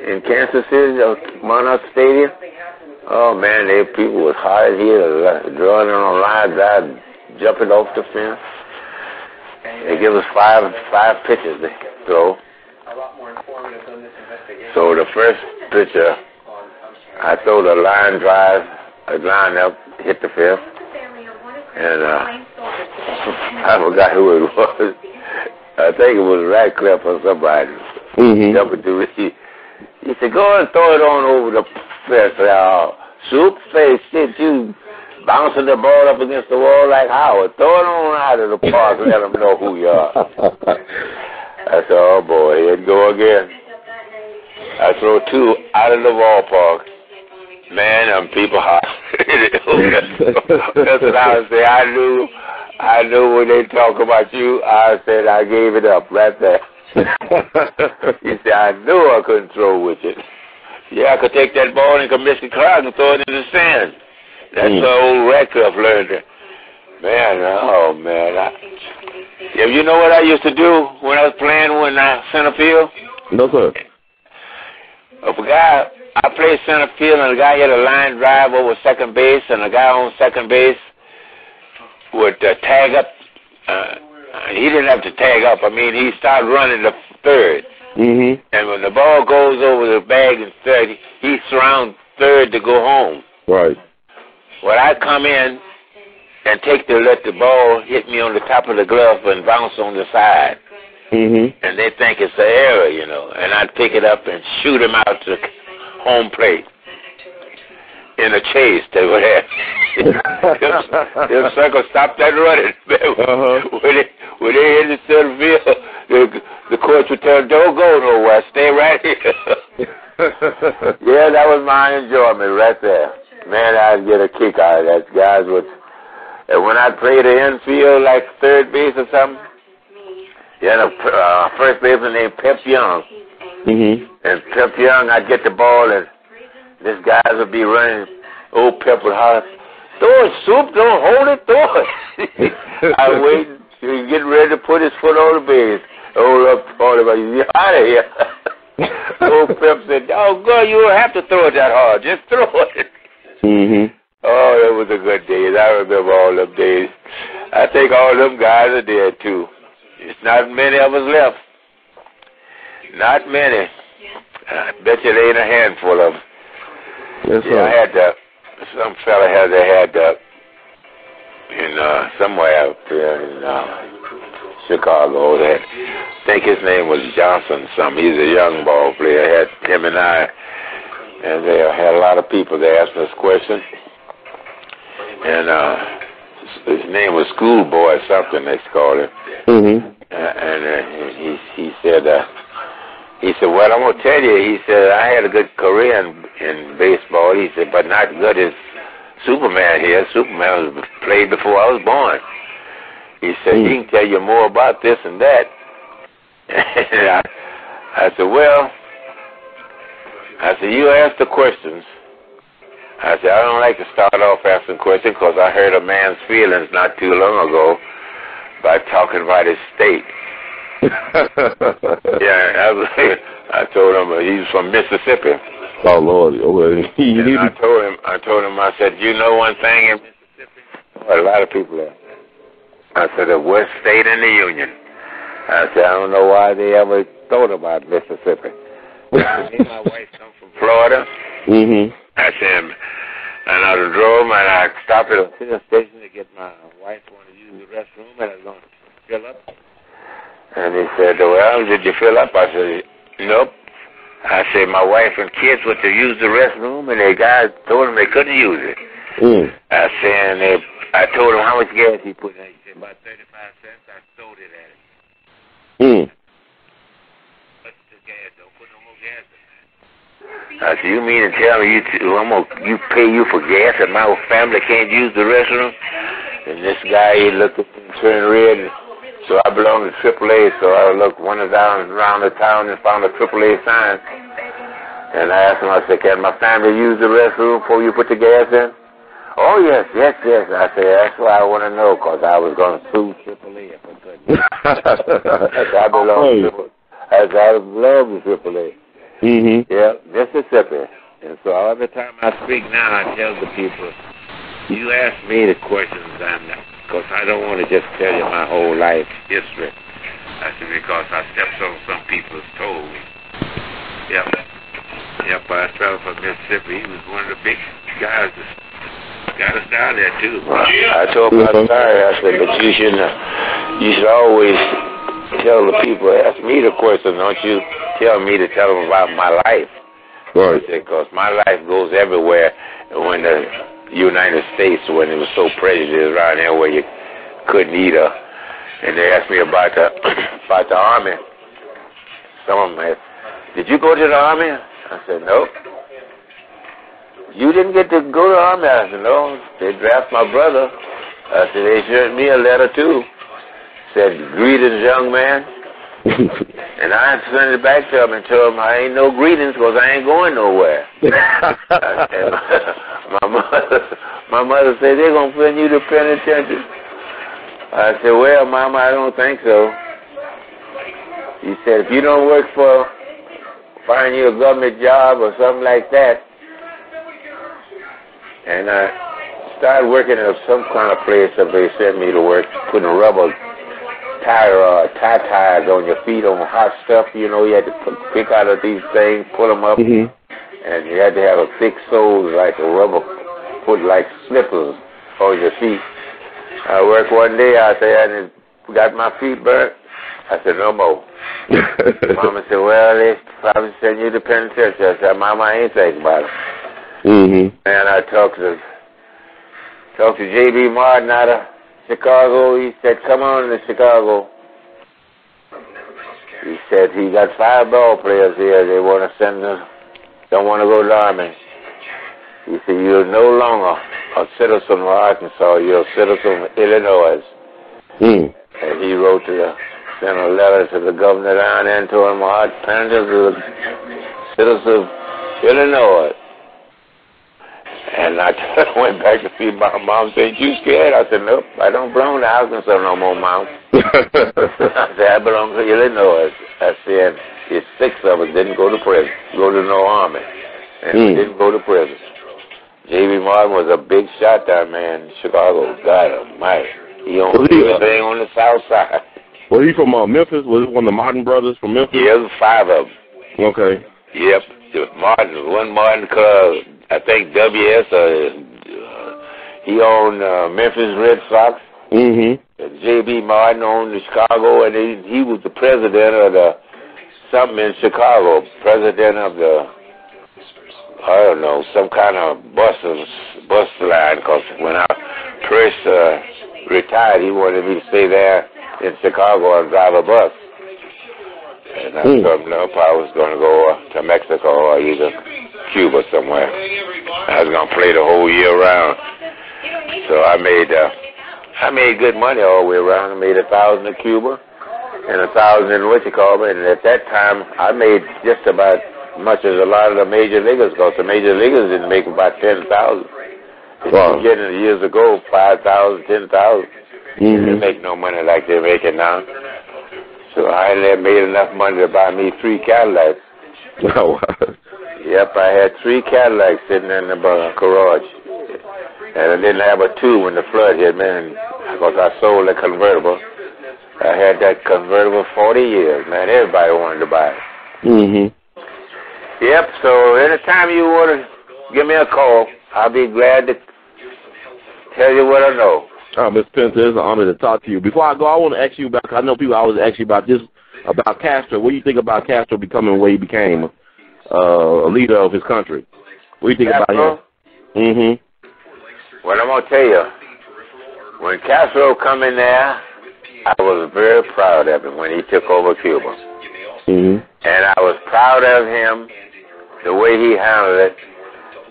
in Kansas City, Monarch Stadium. Oh, man, people was hard here, drawing on a line drive, jumping off the fence. They give us five pitches to throw. So the first pitcher, I throw the line drive, a line up, hit the fence, and I forgot who it was. I think it was Radcliffe or somebody. Jumping through it. He said, go and throw it on over the fence. Soup face, shit, you bouncing the ball up against the wall like Howard. Throw it on out of the park and let them know who you are. I said, oh, boy, here it go again. I throw two out of the ballpark. Man, people hot. That's what I would say. I knew when they talk about you, I said I gave it up right there. He said, I knew I couldn't throw with it. Yeah, I could take that ball and could miss the crowd and throw it in the sand. That's how old Radcliffe learned it. Man, oh, man. You know what I used to do when I was playing in center field? No, sir. I played center field, and a guy hit a line drive over second base, and a guy on second base would tag up. He didn't have to tag up. I mean, he started running the third. And when the ball goes over the bag in third, he surrounds third to go home. Right. Well, I come in and let the ball hit me on the top of the glove and bounce on the side. And they think it's an error, you know. And I'd pick it up and shoot him out to home plate in a chase. They would have. Them suckers stopped that running. When they hit the center field, the coach would tell them, don't go nowhere. Stay right here. Yeah, that was my enjoyment right there. Man, I'd get a kick out of that. Guys would, and when I played the infield, like third base or something, a first baseman named Pep Young. And Pep Young, I'd get the ball, and this guys would be running. Old Pep would holler, throw it, Soup, don't hold it, throw it. I wait, he was getting ready to put his foot on the base. Hold up, you're out of here. Old Pep said, oh, God, you don't have to throw it that hard. Just throw it. Oh, that was a good day. I remember all them days. I think all them guys are dead, too. It's not many of us left. Not many. I bet you there ain't a handful of them. Yes, sir. Yeah, I had some fella had in somewhere out there in Chicago. I think his name was Johnson something. He's a young ball player. I had him and they had a lot of people there asking us questions. And his name was Schoolboy something, they called him. Mm-hmm. And he said, well, I'm going to tell you, he said, I had a good career in baseball. He said, but not good as Superman here. Superman was played before I was born. He said, he can tell you more about this and that. And I said, well, you ask the questions. I said, I don't like to start off asking questions because I hurt a man's feelings not too long ago by talking about his state. Yeah, I told him he's from Mississippi. Oh Lord! I told him. I said, you know one thing in Mississippi? Well, a lot of people there. I said, the worst state in the union. I said, I don't know why they ever thought about Mississippi. Me and my wife come from Florida. Mm-hmm. I said, and I drove and I stopped at a filling station to get my wife wanted to use the restroom and I was going to fill up. And he said, well, did you fill up? I said, nope. I said, my wife and kids went to use the restroom, and the guy told them they couldn't use it. I said, I told him how much gas he put in it. He said, about 35 cents. I sold it at him. What's the gas? Don't put no more gas in there. I said, you mean to tell me you pay you for gas and my family can't use the restroom? And this guy, he looked at me and turned red. So I belong to AAA, so I went down around the town and found a AAA sign. And I asked him, I said, can my family use the restroom before you put the gas in? Oh, yes. I said, that's what I want to know, because I was going to sue AAA if I couldn't. I belong to AAA. Mm-hmm. Yeah, Mississippi. And so every time I speak now, I tell the people, you ask me the questions, because I don't want to just tell you my whole life history. I said, because I stepped on some people's toes. Yep, I fell from Mississippi. He was one of the big guys that got us down there, too. I told my story. I said, but you should always tell the people, ask me the question, don't you tell me to tell them about my life. Right. Because my life goes everywhere. When the United States, when it was so prejudiced around here where you couldn't eat and they asked me about the Army. Some of them said, did you go to the Army? I said, nope. You didn't get to go to the Army? I said, no. They drafted my brother. I said, they sent me a letter too. Said, greetings, young man. And I sent it back to him and told him I ain't no greetings because I ain't going nowhere. My mother said, they're going to send you to penitentiary. I said, well, Mama, I don't think so. He said, if you don't work find you a government job or something like that. And I started working at some kind of place that they sent me to work, putting rubber tires on your feet on hot stuff. You know, you had to pick out of these things, pull them up, and you had to have a thick sole like a rubber, put like slippers on your feet. I worked one day out there and it got my feet burnt. I said, no more. Mama said, well, they probably send you to penitentiary. I said, Mama, I ain't thinking about it. And I talked to J.B. Martin out of Chicago. He said, come on to Chicago. He said he got 5 ball players here. They want to send them, don't want to go to the Army. He said, you're no longer a citizen of Arkansas. You're a citizen of Illinois. And he sent a letter to the governor down there and told him, Art Pennington is a citizen of Illinois. And I went back to see my mom. Said, you scared? I said, nope, I don't belong to Arkansas no more, Mom. I said, I belong to Illinois. I said, it's 6 of us didn't go to prison, go to no Army. And we didn't go to prison. J.B. Martin was a big shot down man in Chicago. God almighty. He owned everything on the south side. Was he from Memphis? Was he one of the Martin brothers from Memphis? Yeah, there's 5 of them. Okay. Yep. One Martin Club, I think W.S., he owned Memphis Red Sox. Mm-hmm. J.B. Martin owned the Chicago, and he was the president of the something in Chicago, president of the, I don't know, some kind of bus line, because when I first retired, he wanted me to stay there in Chicago and drive a bus. And I told him no, I was going to go to Mexico or either Cuba somewhere. I was going to play the whole year round. So I made good money all the way around. I made $1,000 in Cuba and $1,000 in Wichita. And at that time, I made just about as much as a lot of the major leaguers, because the major leaguers didn't make about $10,000. Wow. Getting years ago, $5,000, $10,000. They didn't make no money like they're making now. So I made enough money to buy me 3 Cadillacs. Oh, Yep, I had 3 Cadillacs sitting in the garage. And I didn't have a 2 when the flood hit me, because I sold the convertible. I had that convertible 40 years, man. Everybody wanted to buy it. Yep, so anytime you want to give me a call, I'll be glad to tell you what I know. Mr. Pennington, it's an honor to talk to you. Before I go, I want to ask you about, I know people always ask you about this, about Castro. What do you think about Castro becoming what he became, a leader of his country? What do you think about him? Well, I'm going to tell you, when Castro come in there, I was very proud of him when he took over Cuba. And I was proud of him, the way he handled it,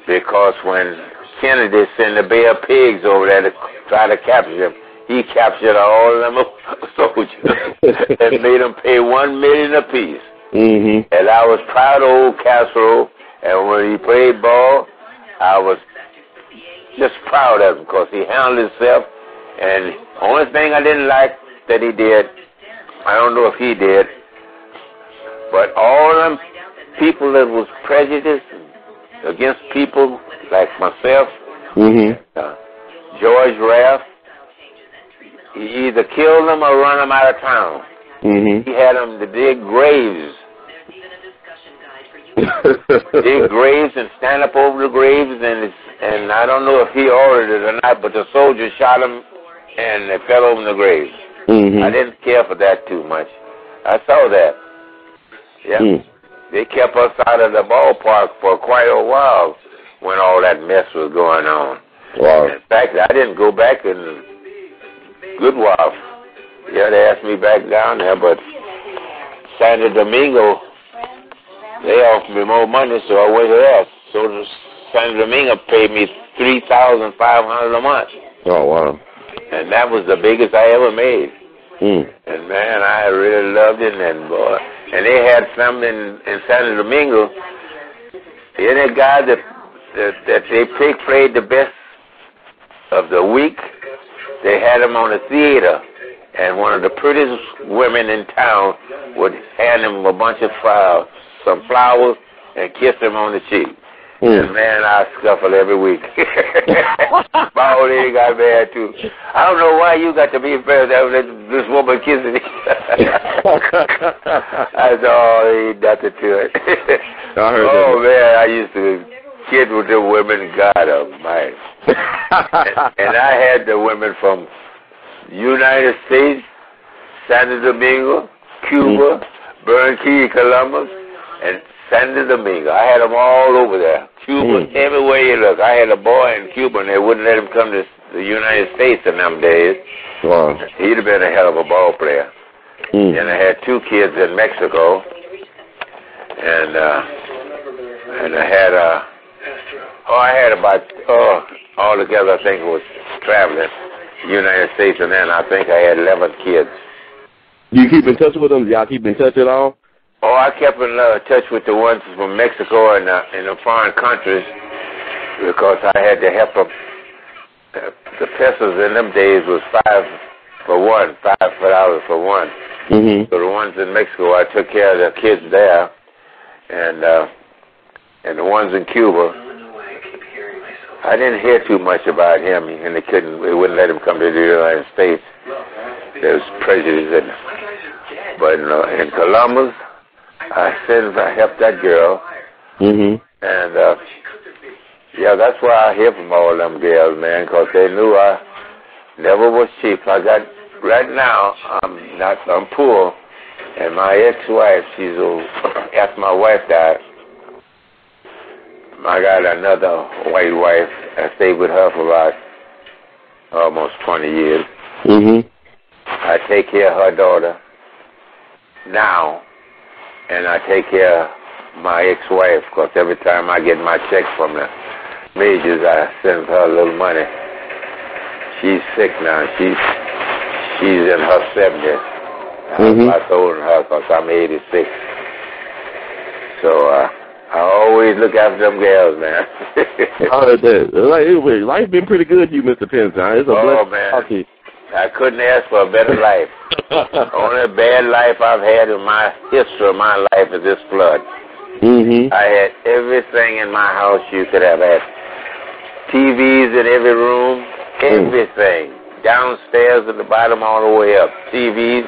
because when Kennedy sent the Bay of Pigs over there to try to capture him, he captured all of them soldiers and made them pay $1 million apiece. And I was proud of old Castro, and when he played ball, I was just proud of him because he handled himself. And the only thing I didn't like that he did, I don't know if he did, but all them people that was prejudiced against people like myself, George Raft, he either killed them or run them out of town. He had them to dig graves. Dig graves and stand up over the graves, and I don't know if he ordered it or not, but the soldiers shot him and they fell over the graves. I didn't care for that too much. I saw that. They kept us out of the ballpark for quite a while when all that mess was going on. In fact, I didn't go back in a good while. Yeah, they asked me back down there, but Santo Domingo, they offered me more money, so I went there. So the Santo Domingo paid me $3,500 a month. Oh, wow. And that was the biggest I ever made. And, man, I really loved it. And, boy, and they had some in Santo Domingo. Any guy that they played the best of the week, they had him on the theater. And one of the prettiest women in town would hand him a bunch of flowers, and kiss him on the cheek. And, man, I scuffle every week. My old lady got mad, too. I don't know why you got to be embarrassed that this woman kissing me. I said, oh, ain't nothing to it. Man, I used to kid with the women. God almighty. And I had the women from United States, Santo Domingo, Cuba, Barranquilla, Columbus, and Santo Domingo. I had them all over there. Cuba, everywhere you look. I had a boy in Cuba, and they wouldn't let him come to the United States in them days. Wow. He'd have been a hell of a ball player. And I had 2 kids in Mexico, and I had about altogether, I think it was traveling United States, and then I think I had 11 kids. Do you keep in touch with them? Y'all keep in touch at all? Oh, I kept in touch with the ones from Mexico and in the foreign countries because I had to help them. The pesos in them days was $5 for one. So the ones in Mexico, I took care of the kids there, and the ones in Cuba, I didn't hear too much about him, and they wouldn't let him come to the United States. There was prejudice in it. But in Columbus, I helped that girl. Mm-hmm. And, yeah, that's why I hear from all them girls, man, because they knew I never was cheap. Right now, I'm poor, and my ex-wife, after my wife died, I got another white wife. I stayed with her for about almost 20 years. Mm-hmm. I take care of her daughter now, and I take care of my ex-wife, because every time I get my check from the majors, I send her a little money. She's sick now. She's in her 70s. Mm-hmm. I told her because I'm 86. So I always look after them girls, man. Life's been pretty good to you, Mr. Pennington. It's a blessing to talk to you. I couldn't ask for a better life. The only bad life I've had in my history of my life is this flood. Mm-hmm. I had everything in my house you could have had. TVs in every room, everything. Downstairs at the bottom all the way up. TVs,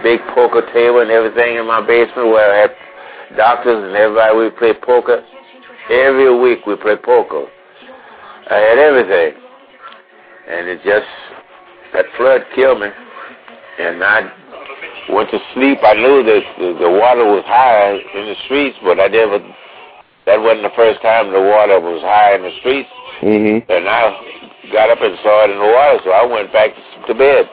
big poker table and everything in my basement where I had doctors and everybody. We play poker. Every week we play poker. I had everything. And that flood killed me. And I went to sleep. I knew that the water was high in the streets, but that wasn't the first time the water was high in the streets. Mm-hmm. And I got up and saw it in the water, so I went back to bed.